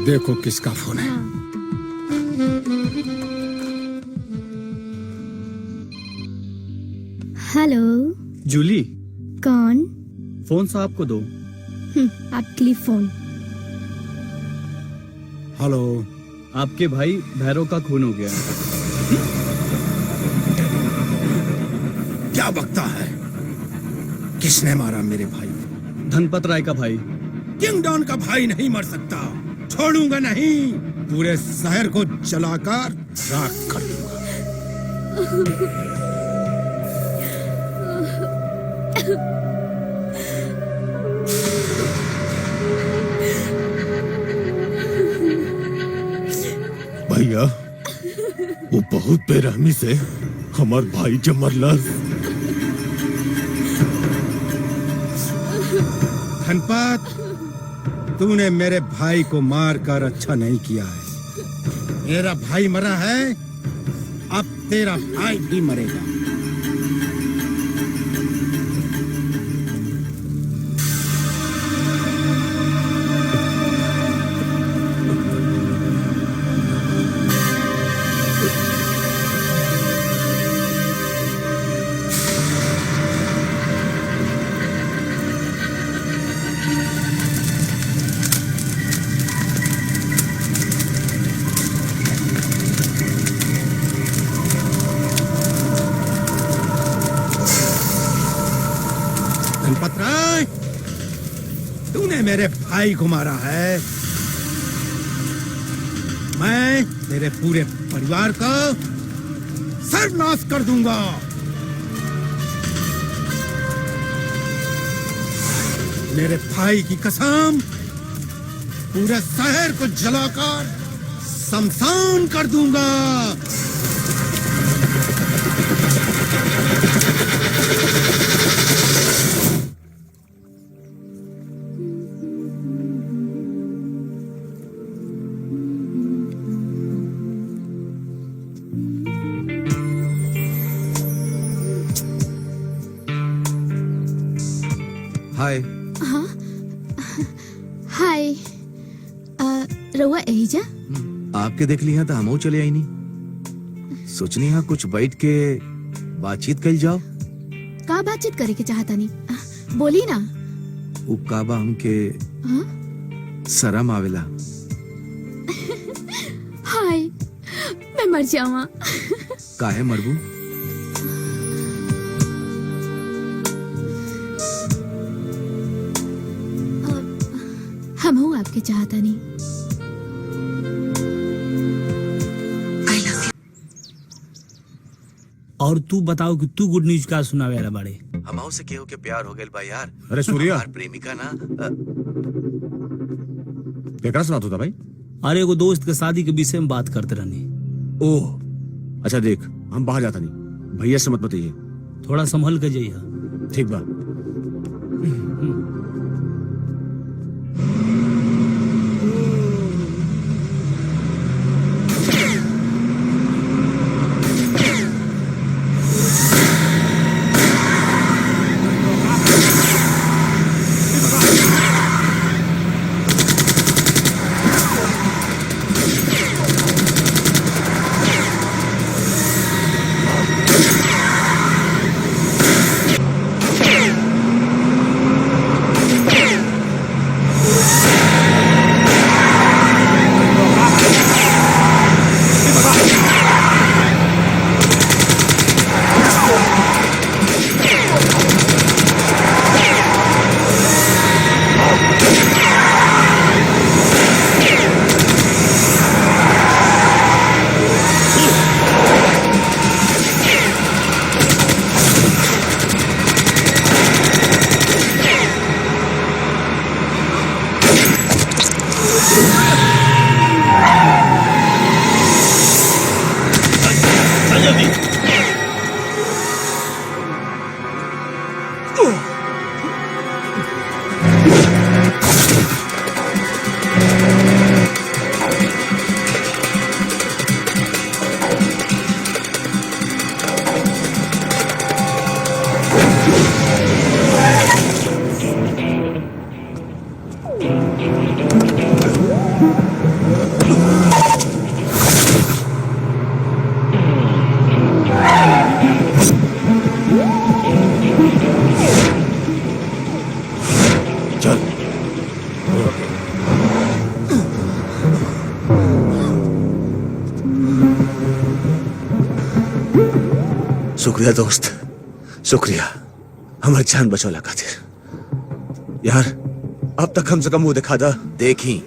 देखो किसका फोन है। हेलो। जूली, कौन? फोन साहब को दो। आपके लिए फोन। हेलो। आपके भाई भैरव का खून हो गया है। क्या बकता है? किसने मारा मेरे भाई? धनपत राय का भाई। किंग डॉन का भाई नहीं मर सकता। छोड़ूंगा नहीं। पूरे शहर को जलाकर राख कर दूंगा। भैया, वो बहुत बेरहमी से हमार भाई के मरलस। धनपत, तूने मेरे भाई को मारकर अच्छा नहीं किया है। मेरा भाई मरा है, अब तेरा भाई भी मरेगा। धनपत राय, तूने मेरे भाई को मारा है। मैं तेरे पूरे परिवार का सर्वनाश कर दूंगा। मेरे भाई की कसम, पूरे शहर को जलाकर शमशान कर दूंगा। हाय। हाँ। हाय। रउआ एहिजा? आपके देख लिया तो हमो चले आई नहीं। सोचनी है कुछ बैठ के बातचीत कर जाओ। का बातचीत करे के चाहता नहीं? बोली ना। उ काबा हमके हाँ? शरम आवेला। हाय, मैं मर जावा। काहे मरबू? हम हूँ आपके चाहता नहीं। और तू बताओ कि तू गुड न्यूज का सुनावे वाला बाड़े। हमहू से केहू के प्यार हो गेल बा यार। अरे सूर्या, हमार प्रेमिका ना केकरा से बात होता भाई? अरे एगो दोस्त के शादी के विषय में बात करते रहनी। ओह अच्छा, देख हम बाहर जाता नहीं, भैया से मत बताइए। थोड़ा संभल के जाइए। ठीक बा। शुक्रिया दोस्त, शुक्रिया हमारी जान बचौला खातिर। यार अब तक कम से कम मुंह दिखा दा देखी।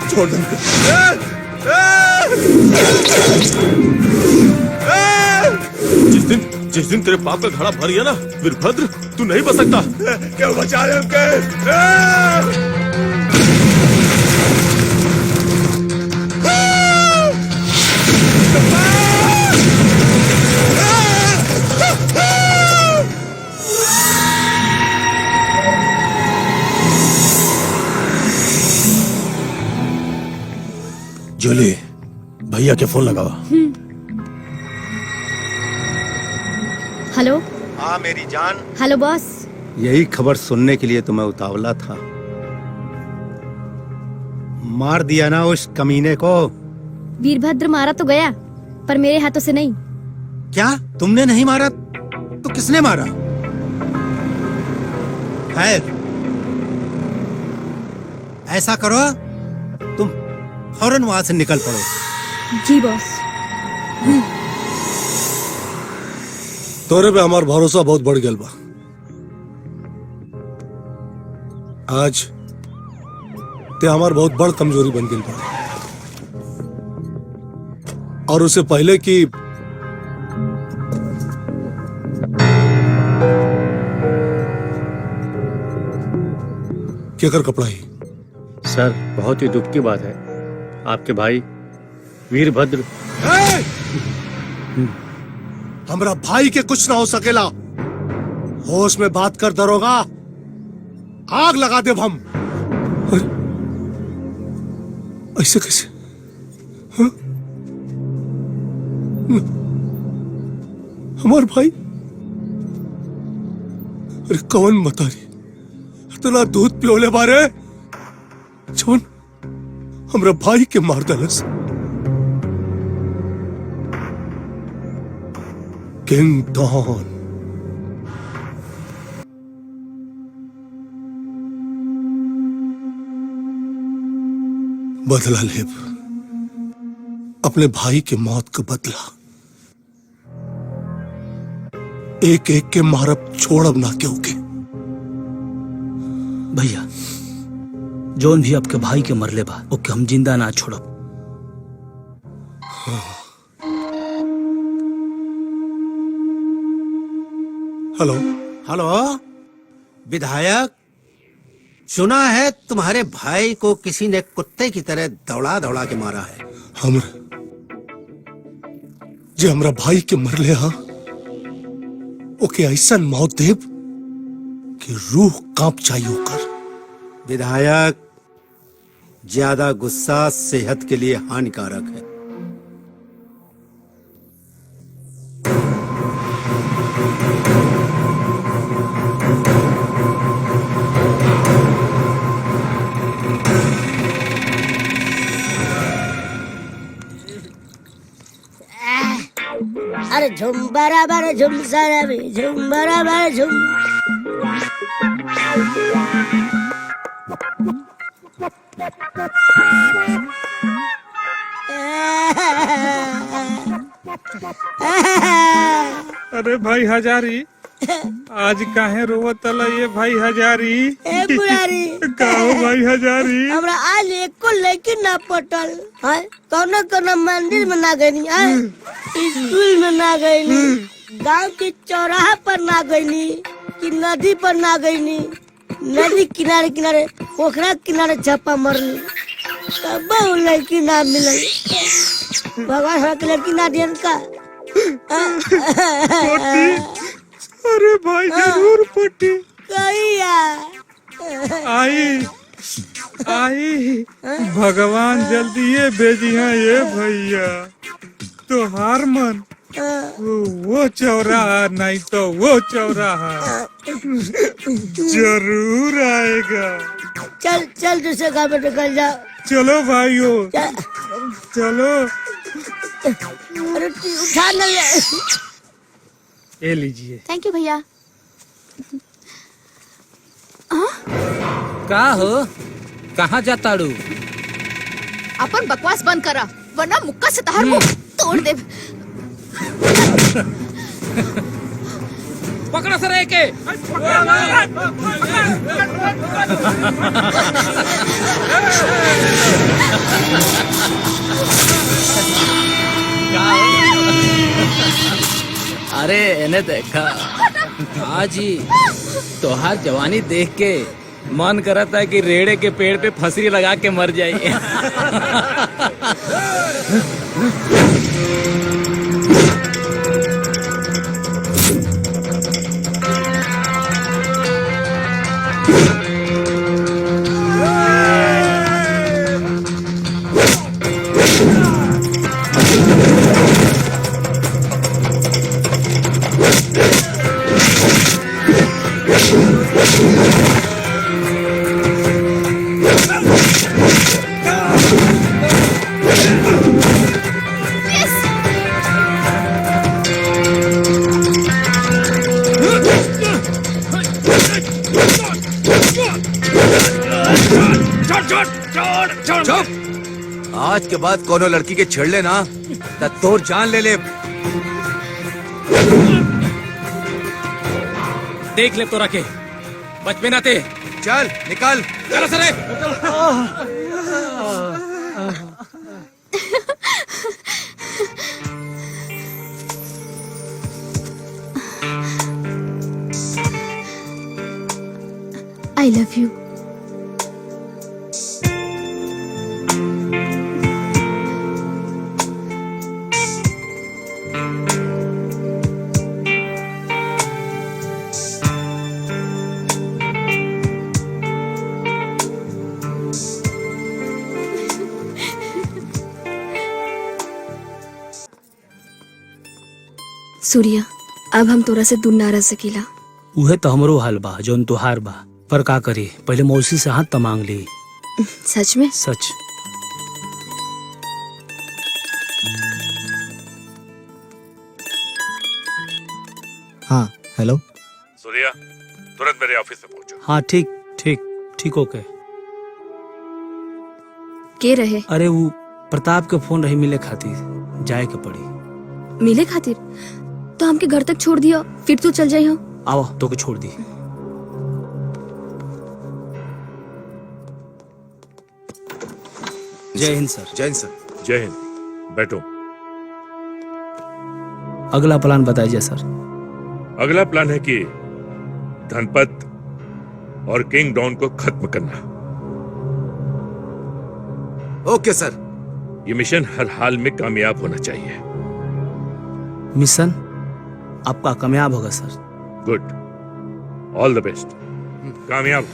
छोड़ दे। जिस दिन तेरे पाप का घड़ा भर गया ना वीरभद्र, तू नहीं बच सकता। क्यों बचा रहे हमके? जूली, भैया के फोन लगाओ। हेलो। हाँ मेरी जान। Hello boss. यही खबर सुनने के लिए तो मैं उतावला था। मार दिया ना उस कमीने को। वीरभद्र मारा तो गया, पर मेरे हाथों से नहीं। क्या तुमने नहीं मारा तो किसने मारा? खैर ऐसा करो, तुम फौरन वहां से निकल पड़ो। जी बॉस। तोरे पे हमार भरोसा बहुत बढ़ गया बा। आज ते हमार बहुत बड़ कमजोरी बन गई बा, और उससे पहले कि क्या कर कपड़ा ही। सर बहुत ही दुख की बात है, आपके भाई वीरभद्र। हमरा भाई के कुछ ना हो सकेला। होश में बात कर दरोगा, आग लगा दे हम। ऐसे कैसे? हाँ? हमार भाई? अरे कौन मतारी इतना दूध पियोले बारे जौन हमरा भाई के मार दलस। King don. बदला लेब, अपने भाई के मौत का बदला। एक एक के मारब, छोड़ब ना क्यों के। भैया जौन भी आपके भाई के मरले बा ओके हम जिंदा ना छोड़ब। हेलो हेलो विधायक, सुना है तुम्हारे भाई को किसी ने कुत्ते की तरह दौड़ा दौड़ा के मारा है। जे हमरा भाई के मरले हा ओके ऐसा मौत देव कि रूह कांप जाई होकर। विधायक, ज्यादा गुस्सा सेहत के लिए हानिकारक है। अरे झुम बराबर झुम सराबी झुम बराबर झुम। अरे भाई हजारी, आज काहे रोवत तला ये भाई हजारी? ए बुरारी काहो भाई हजारी? हमरा आज एको लड़की ना पटल है। कौनो कौनो मंदिर में ना गईनी है, स्कूल में ना गईनी, गांव के चौराहा पर ना गईनी, कि नदी पर ना गईनी। नदी किनारे किनारे, पोखरा किनारे छापा मरनी। बहु लड़की ना मिलल भगवान हमरा के लड़की ना दियन का पोटी अरे भाई जरूर पोटी कहिया आई भगवान जल्दी ये भेजी है ये भैया तो हार मन वो चौराहा नहीं तो वो चौराहा जरूर आएगा। चल चल दूसरे घर पे निकल जाओ। चलो भाइयों चलो। अरे उठा न ले। ये लीजिए। थैंक यू भैया। का हो कहाँ जाता रू? अपन बकवास बंद करा वरना मुक्का से तहार मुंह तोड़ दे। पकड़ा सर एक के। अरे इन्हें देखा आज ही तोहार जवानी देख के मन करता है कि रेड़े के पेड़ पे फसरी लगा के मर जाइए। आज के बाद कोनो लड़की के छेड़ लेना तो तोर जान ले ले। देख ले तो रखे बच में ना ते। चल निकल। चलो सरे। I love you. सूर्या अब हम तोरा से दूर ना रह सकीला। उहे तो हमरो हाल बा जौन तुहार बा पर का करी पहले मौसी से हाथ मांग ली। सच में? सच। हाँ हेलो सूर्या तुरंत मेरे ऑफिस में पहुंचो। हाँ ठीक ठीक ठीक ओके। के रहे? अरे वो प्रताप के फोन रही मिले खातिर जाए के पड़ी। मिले खातिर? तो हमके घर तक छोड़ दिया फिर तू चल जाई हो। आओ तो के छोड़ दी। जय हिंद सर। जय हिंद सर। जय हिंद। बैठो। अगला प्लान बताइए सर। अगला प्लान है कि धनपत और किंग डॉन को खत्म करना। ओके सर। ये मिशन हर हाल में कामयाब होना चाहिए। मिशन आपका कामयाब होगा सर। गुड। ऑल द बेस्ट। कामयाब।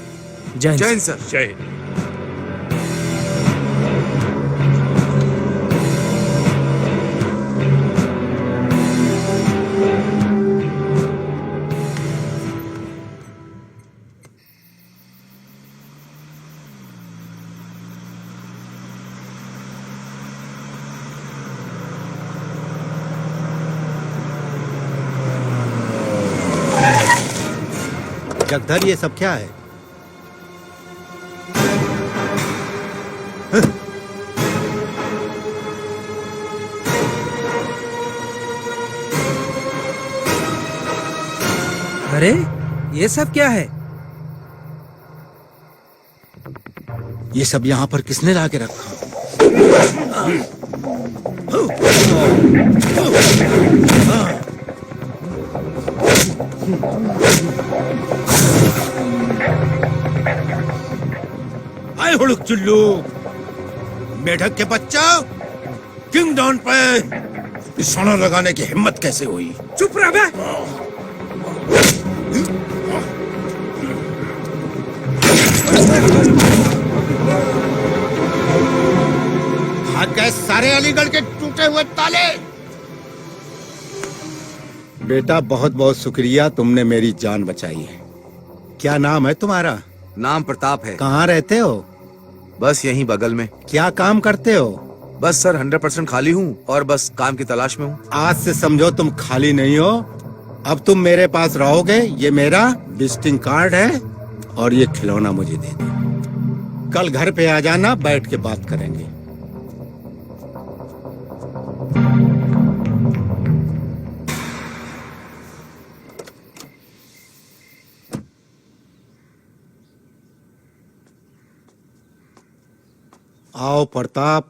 जय हिंद सर। जय हिंद। जगधर ये सब क्या है? अरे ये सब क्या है? ये सब यहाँ पर किसने ला के रखा? आए हुड़क चुल्लू मेढक के बच्चा, किंग डॉन पे निशाना लगाने की हिम्मत कैसे हुई? चुप रह बे। भाग गए सारे अलीगढ़ के टूटे हुए ताले। बेटा बहुत बहुत शुक्रिया, तुमने मेरी जान बचाई है। क्या नाम है तुम्हारा? नाम प्रताप है। कहाँ रहते हो? बस यहीं बगल में। क्या काम करते हो? बस सर 100% खाली हूँ और बस काम की तलाश में हूँ। आज से समझो तुम खाली नहीं हो, अब तुम मेरे पास रहोगे। ये मेरा विजिटिंग कार्ड है और ये खिलौना मुझे दे दो। कल घर पे आ जाना, बैठ के बात करेंगे। आओ प्रताप,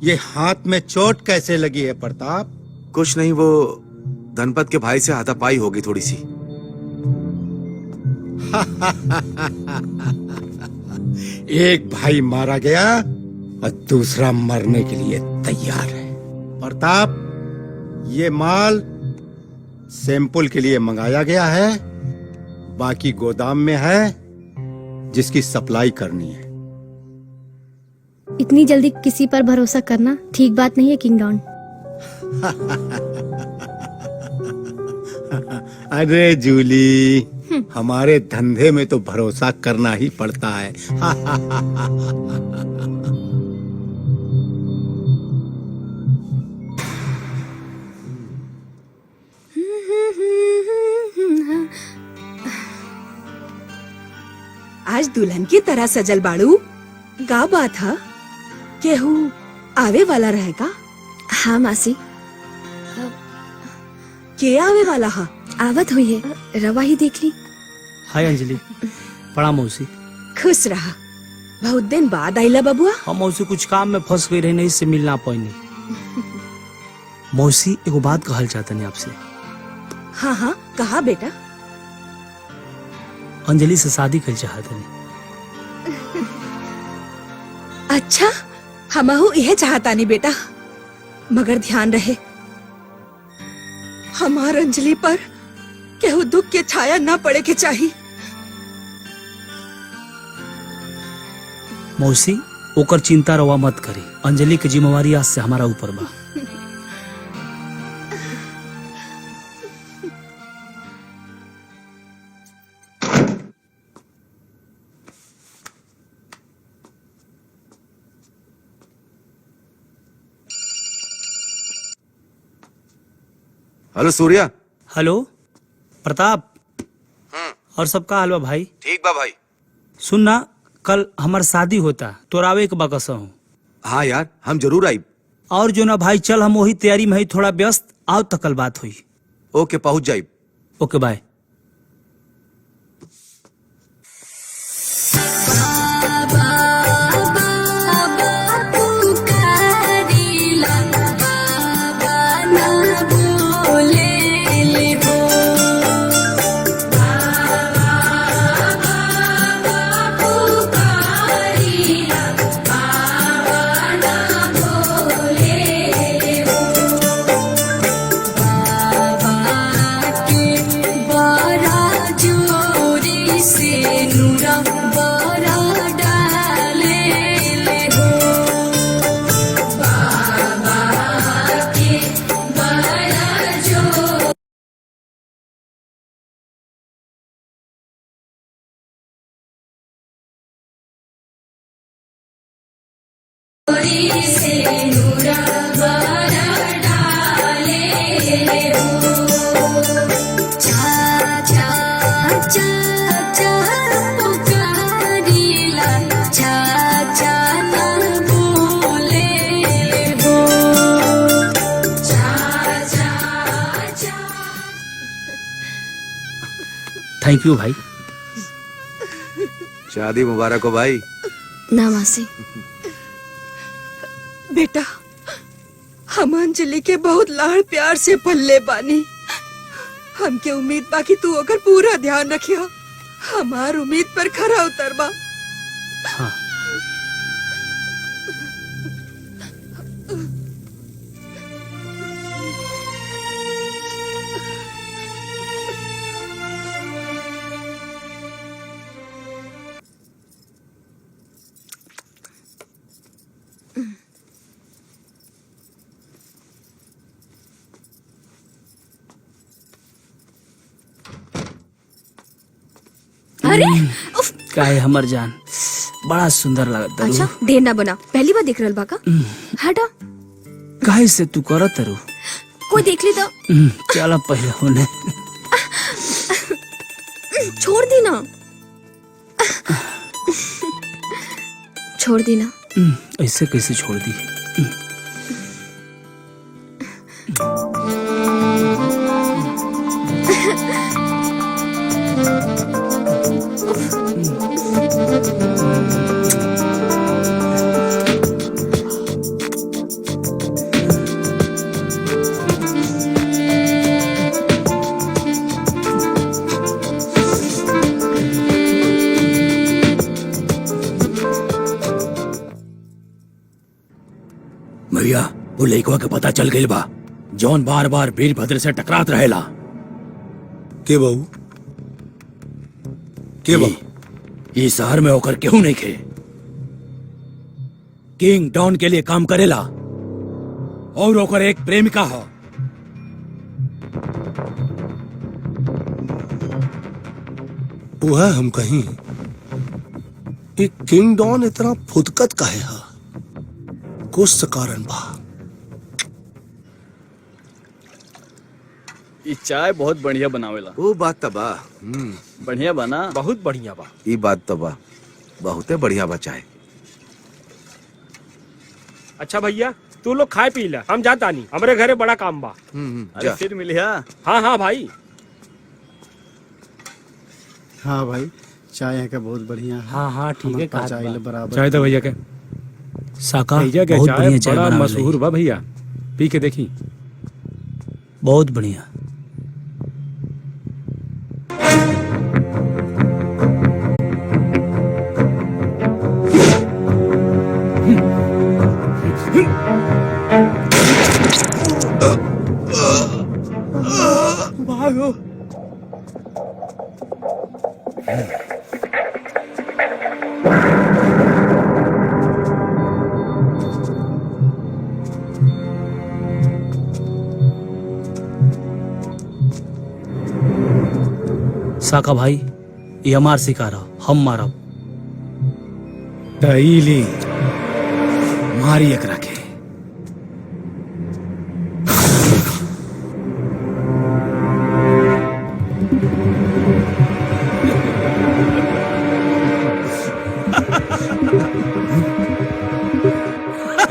ये हाथ में चोट कैसे लगी है प्रताप? कुछ नहीं, वो धनपत के भाई से हाथापाई होगी थोड़ी सी। एक भाई मारा गया और दूसरा मरने के लिए तैयार है। प्रताप, ये माल सैंपल के लिए मंगाया गया है, बाकी गोदाम में है जिसकी सप्लाई करनी है। इतनी जल्दी किसी पर भरोसा करना ठीक बात नहीं है किंग डॉन। अरे जूली, हमारे धंधे में तो भरोसा करना ही पड़ता है। आज दुल्हन की तरह सजल बाड़ू, का बात है? केहू आवे वाला रहेगा? हाँ मासी, के आवे वाला हा? आवत हुई है, रवा ही देख ली। हाय अंजलि। प्रणाम मौसी। खुश रहा, बहुत दिन बाद आइला बबुआ। हम मौसी कुछ काम में फंस गई रही, नहीं से मिलना पाई। मौसी एगो बात कहल चाहते नहीं आपसे। हाँ हाँ, कहा बेटा। अंजलि से शादी कर चाहते नहीं। अच्छा, हमहू यह चाहता नहीं बेटा, मगर ध्यान रहे हमार अंजलि पर केहू दुख के छाया ना पड़े के चाहिए। मौसी ओकर चिंता रवा मत करी, अंजलि की जिम्मेवारी आज से हमारा ऊपर बा। हेलो सूर्या। हेलो प्रताप। और सबका हाल बा भाई? ठीक बा भाई। सुन ना, कल हमार शादी होता, तो रावे के बकसा हूँ। हाँ यार, हम जरूर आई। और जो ना भाई, चल हम वही तैयारी में ही थोड़ा व्यस्त, आओ तो कल बात हुई। ओके, पहुंच जाई। ओके बाय। थैंक यू भाई। शादी मुबारक हो भाई। ना मासी। बेटा, हम अंजलि के बहुत लाड़ प्यार से पल्ले बानी। हमके उम्मीद बा कि तू ओकर पूरा ध्यान रखियो। हमार उम्मीद पर खरा उतरबा। हाँ। अरे का है हमर जान, बड़ा सुंदर लगता। अच्छा ढेर ना बना, पहली बार देख रहल बा का? हटा। काहे से तू करत रू? कोई देख ली तो चला पहले होने। छोड़ दी ना, छोड़ दी ना। ऐसे कैसे छोड़ दी? भैया वो लइकवा के पता चल गइल बा, जौन बार बार वीरभद्र से टकरात रहेला। के बहू के बहू? ई शहर में होकर केहू नहीं खे। किंग डॉन के लिए काम करेला और होकर एक प्रेमिका हो। वह हम कहीं एक किंग डॉन इतना फुदकत का है कुछ कारण बा। ये चाय बहुत बढ़िया बनावेला। वो बात तो बा। बढ़िया बना, बहुत बढ़िया बा। ई बात तो बा, बहुते बढ़िया बचाए। अच्छा भैया तू लोग खाए पी ला, हम जाता नहीं, हमारे घरे बड़ा काम बा। अरे फिर मिलिया। हाँ हाँ भाई। हाँ भाई चाय है का बहुत बढ़िया है। हाँ हाँ ठीक है, चाय बराबर। चाय तो भैया के साका भैया के बहुत चाय बढ़िया चाय बड़ा बनावे मशहूर बा भैया, पी के देखी। बहुत बढ़िया। भागो। साका भाई ये हमार शिकार है, हम मारब। तईली मारी एकरा के।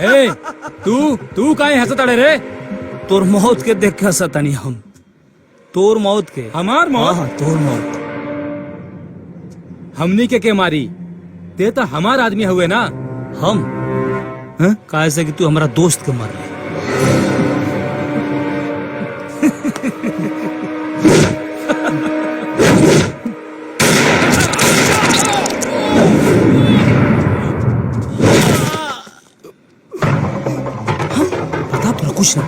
ए, तू काहे हंसत अड़े रे? तोर मौत के देख के हंसतनी हम। तोर मौत के? हमार मौत? हाँ, तोर मौत। हमनी के मारी? ते तो हमार आदमी हुए ना। हम काहे से कि तू हमारा दोस्त के मार ले। प्रताप तो कुछ ना।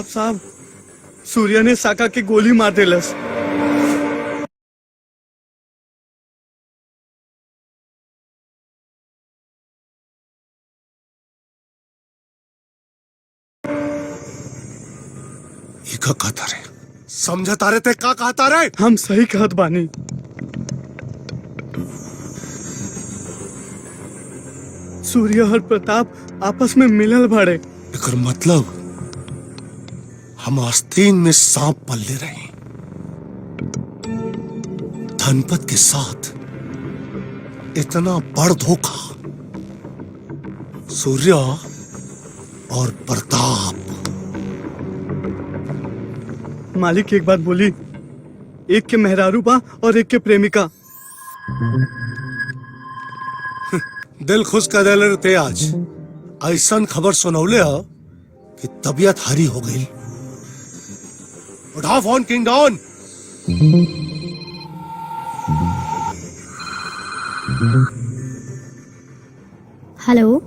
साहब सूर्या ने साका की गोली मार देलस। ये का कहता रे? समझता रे ते का कहता रे? हम सही कहत बानी। सूर्या और प्रताप आपस में मिलल बाड़े। एकर मतलब हम आस्तीन में सांप पल्ले रहे। धनपत के साथ इतना बड़ धोखा। सूर्या और प्रताप। मालिक एक बात बोली, एक के मेहरारू बा और एक के प्रेमिका। दिल खुश कर देले थे आज। ऐसा खबर सुनौले हो कि तबीयत हरी हो गई। उठाओ phone king don. Hello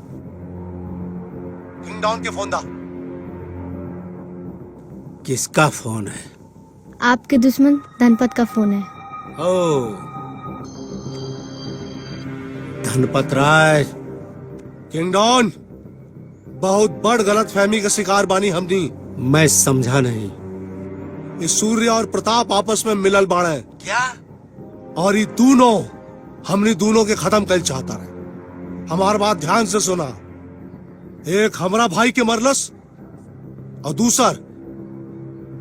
king don के फोन दा। किसका फोन है? आपके दुश्मन धनपत का फोन है। ओ धनपत राय, किंग डॉन, बहुत बड़ गलत फहमी का शिकार बानी हमनी। मैं समझा नहीं। ये सूर्य और प्रताप आपस में मिलल बाड़े क्या? और ये दोनों हमने दोनों के खत्म कर चाहता रहे। हमार बात ध्यान से सुना। एक हमरा भाई के मरलस और दूसर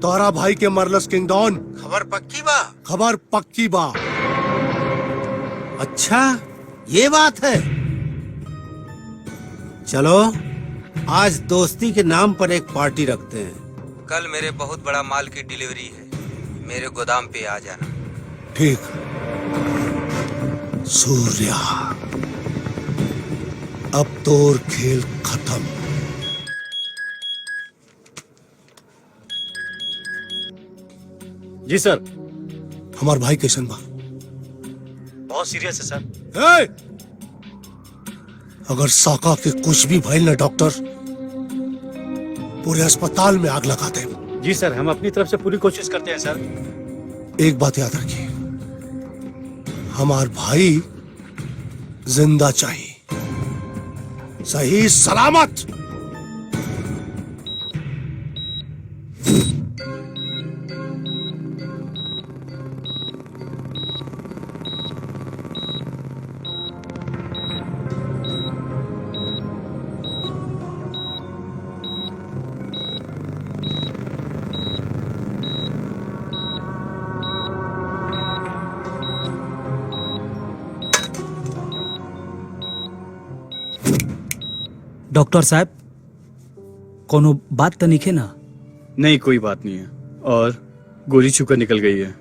तोहरा भाई के मरलस किंग डॉन। खबर पक्की बा? खबर पक्की बा। अच्छा, ये बात है। चलो आज दोस्ती के नाम पर एक पार्टी रखते हैं। कल मेरे बहुत बड़ा माल की डिलीवरी है, मेरे गोदाम पे आ जाना। ठीक। सूर्या, अब तोर खेल खत्म। जी सर। हमार भाई कैसन बा? बहुत सीरियस है सर। ए! अगर साका के कुछ भी भइल ना डॉक्टर, पूरे अस्पताल में आग लगा दे। जी सर, हम अपनी तरफ से पूरी कोशिश करते हैं सर। एक बात याद रखिए, हमार भाई जिंदा चाहिए, सही सलामत। डॉक्टर साहब, कोनो बात तो नहीं ना? नहीं, कोई बात नहीं है और गोली छूकर निकल गई है।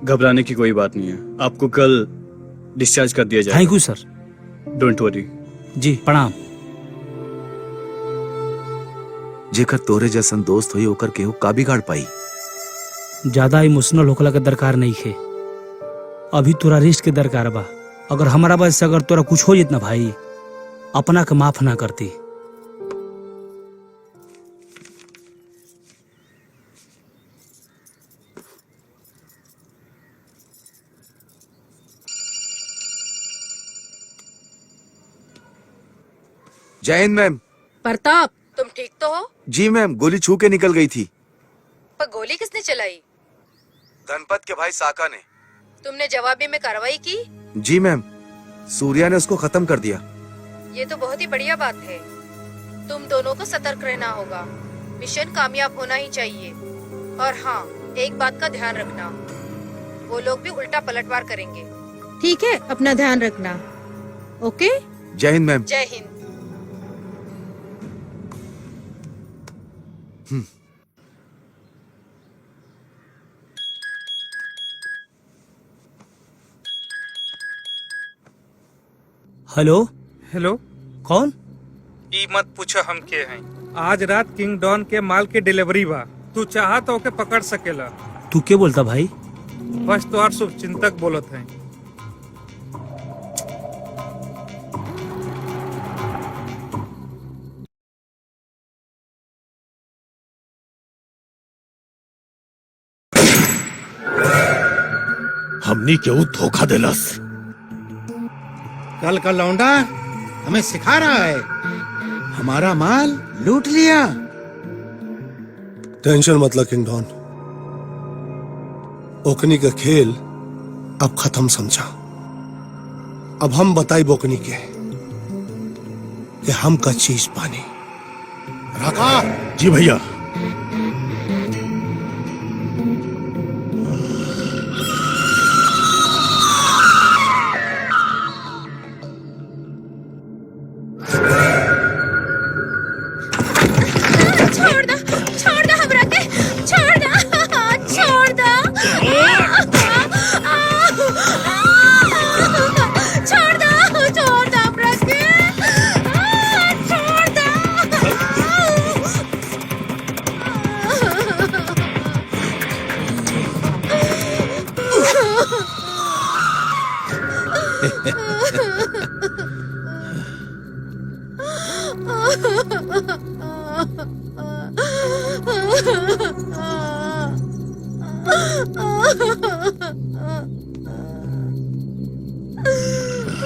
घबराने की कोई बात नहीं है। आपको कल डिस्चार्ज कर दिया जाएगा। Thank you sir. Don't worry. जी प्रणाम। जेकर तोरे जैसन दोस्त हुई ओकर केहू का बिगाड़ पाई। ज्यादा इमोशनल होखला के दरकार नहीं है। अभी तोरा रेस्ट के दरकार बा। अगर हमारा वजह से अगर तोरा कुछ हो जित ना भाई, अपना के माफ ना करती। जय हिंद मैम। प्रताप, तुम ठीक तो हो? जी मैम, गोली छू के निकल गई थी। पर गोली किसने चलाई? धनपत के भाई साका ने। तुमने जवाबी में कार्रवाई की? जी मैम, सूर्या ने उसको खत्म कर दिया। ये तो बहुत ही बढ़िया बात है। तुम दोनों को सतर्क रहना होगा। मिशन कामयाब होना ही चाहिए। और हाँ, एक बात का ध्यान रखना, वो लोग भी उल्टा पलटवार करेंगे। ठीक है, अपना ध्यान रखना। ओके? जय हिंद मैम। जय हिंद। हेलो। हेलो, कौन? ई मत पूछो हम के हैं। आज रात किंग डॉन के माल की डिलीवरी बा। तू चाहा तो ओके पकड़ सकेला। तू क्या बोलता भाई? बस तो और शुभ चिंतक बोलत हैं। हमनी क्यों धोखा देलस? कल का लौंडा हमें सिखा रहा है, हमारा माल लूट लिया। टेंशन मत ले किंग डॉन, ओकनी का खेल अब खत्म समझा। अब हम बताई बोकनी के कि हम का चीज पानी रखा। जी भैया।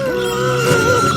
Oh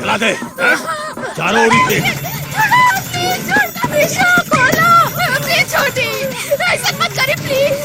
चला दे हाँ? चारों ओर देख छोटी ऐसा मत करे प्लीज।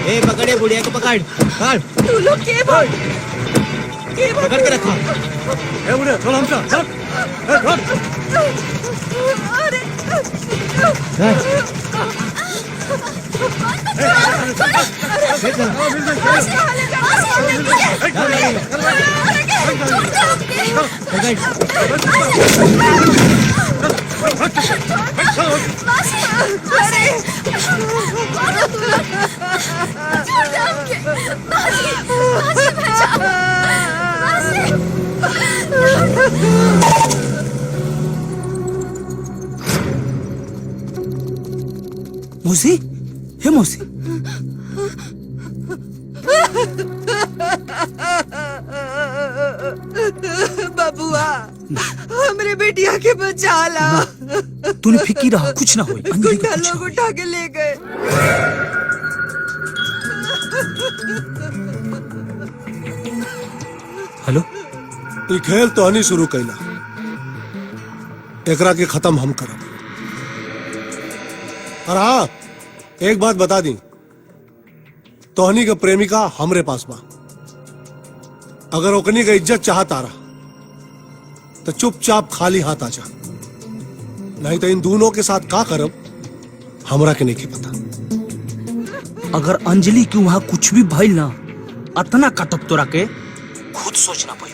ए पकड़े बुढ़िया को पकड़ पकड़। तू लोग के बोल पकड़ के रखो। ए बुढ़िया चल हम चल मौसी, हे मौसी, बबुआ हमरे बेटिया के बचा ला। तूने फिक्र रहा कुछ ना होई। अंजलि को गुंडा कुछ लोग उठा के ले गए। हेलो, ई खेल तो हनी शुरू कैला, एकरा के खत्म हम करब। और हाँ, एक बात बता दी, तोहनी का प्रेमिका हमरे पास बा। अगर ओकनी का इज्जत चाहता रहा तो चुपचाप खाली हाथ आ जा, नहीं तो इन दोनों के साथ का करब हमरा के नहीं पता। अगर अंजलि की वहां कुछ भी भइल ना, अतना कटब तोरा के खुद सोचना पड़ी।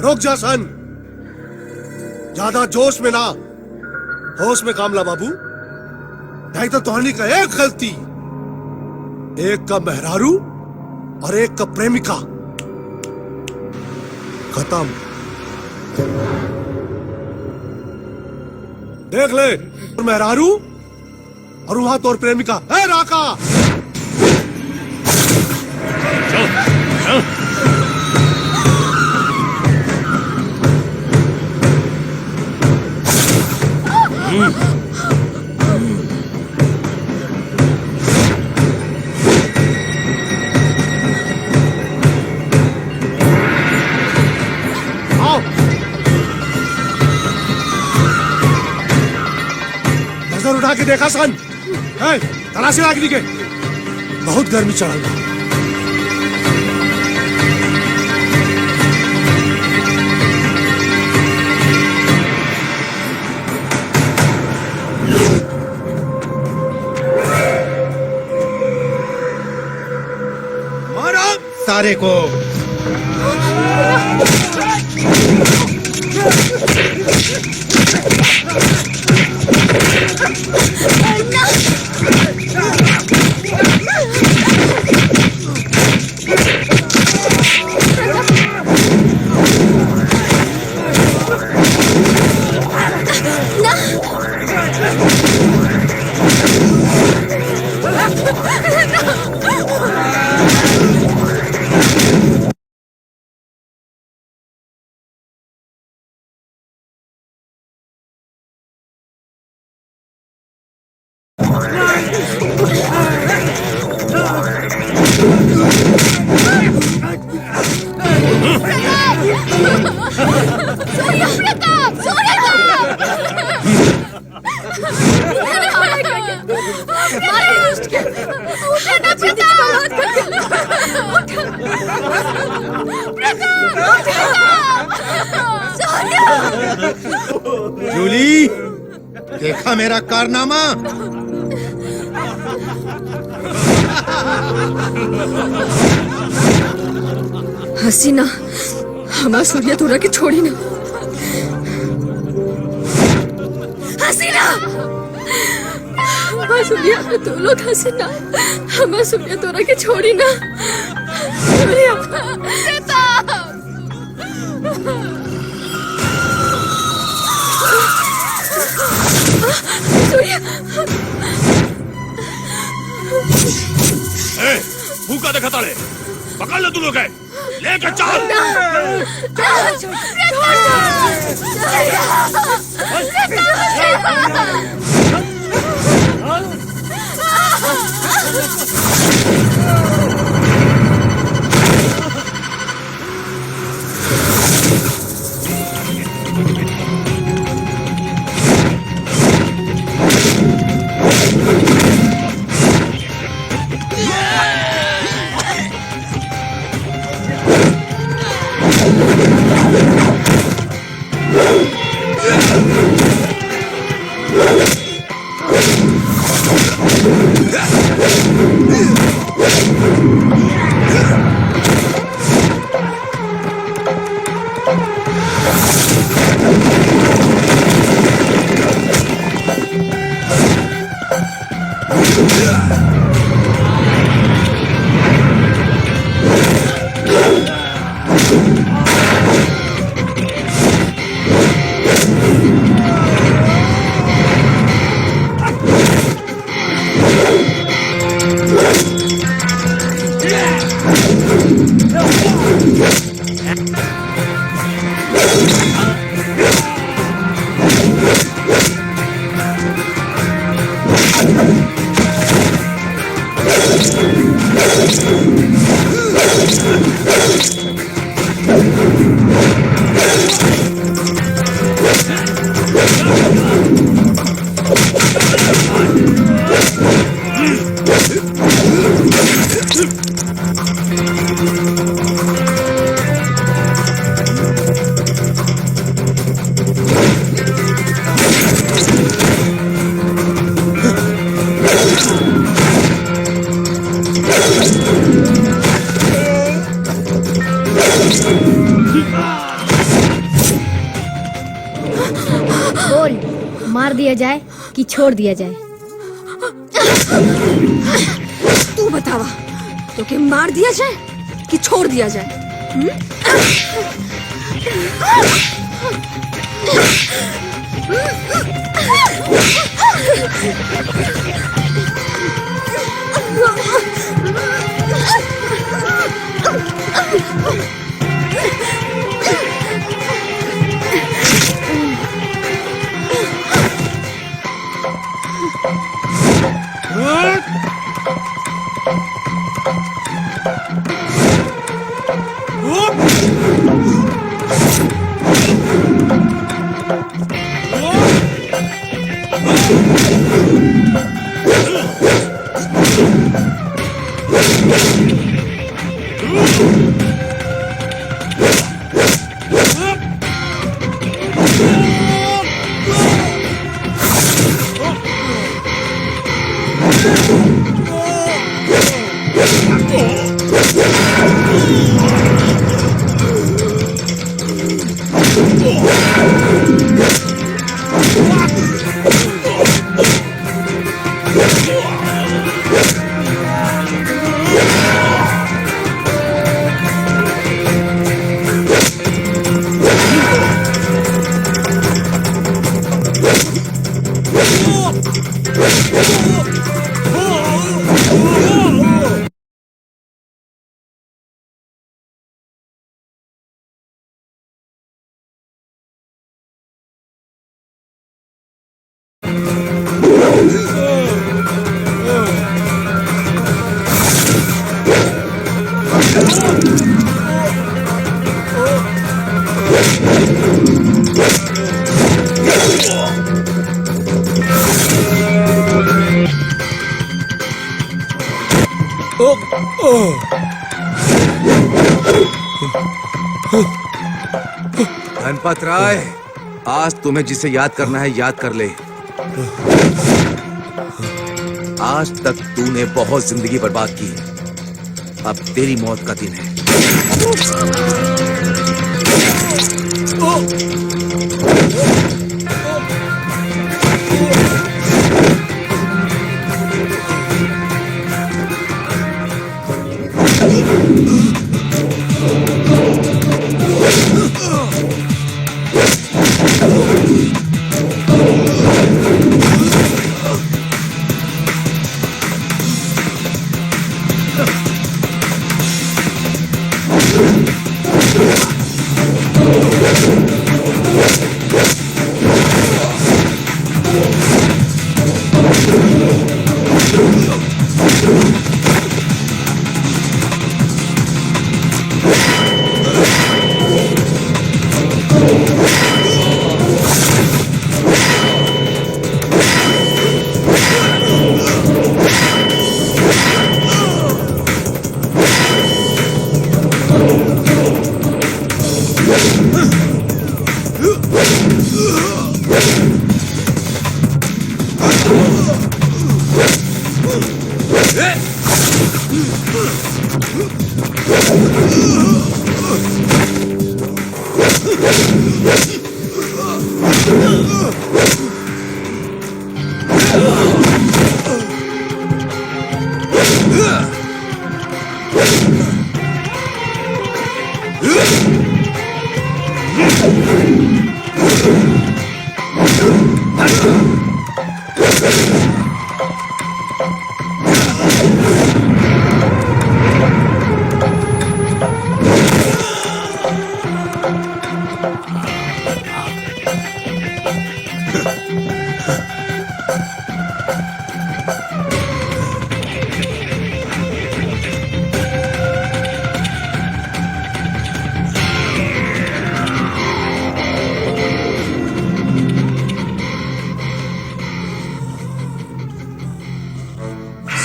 रुक जा सन, ज्यादा जोश में ना, होश में काम ला बाबू। नहीं तो तोहनी का एक गलती, एक का मेहरारू और एक का प्रेमिका, खत्म। देख ले और मेहरारू और वहां तोर प्रेमिका है राका। आओ नजर उठा के देखा सन तलाशी अग्नि के बहुत गर्मी चढ़ल बा। मारो सारे को। जूली देखा मेरा कारनामा। हसीना हमारा सूर्या तोरा के छोड़ी ना। हसीना हमारा सूर्या तो लोग हसीना हमारा सूर्या तोरा के छोड़ी ना। सूर्या सूर्या भूखा देखा ताले पकड़ ले तू लोग है लेकर चल। बोल मार दिया जाए कि छोड़ दिया जाए। तू बतावा तो के मार दिया जाए कि छोड़ दिया जाए। धनपत राय, आज तुम्हें जिसे याद करना है याद कर ले। आज तक तूने बहुत जिंदगी बर्बाद की, अब तेरी मौत का दिन है।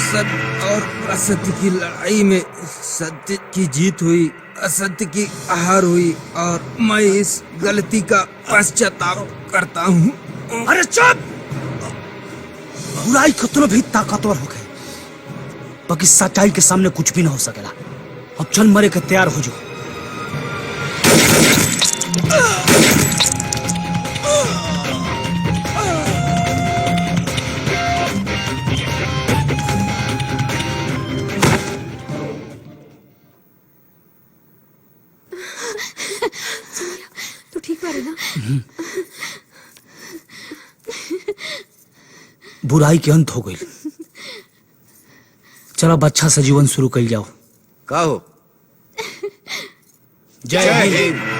सत्य और असत्य की लड़ाई में सत्य की जीत हुई, असत्य की हार हुई और मैं इस गलती का पश्चाताप करता हूँ। अरे चुप! बुराई कितना भी ताकतवर हो गए, बाकी सच्चाई के सामने कुछ भी ना हो सकेला। अब चल मरे के तैयार हो जाओ। तू ठीक बारे ना? बुराई के अंत हो गई। चलो अब अच्छा सा जीवन शुरू कर जाओ। का हो? जय हिंद।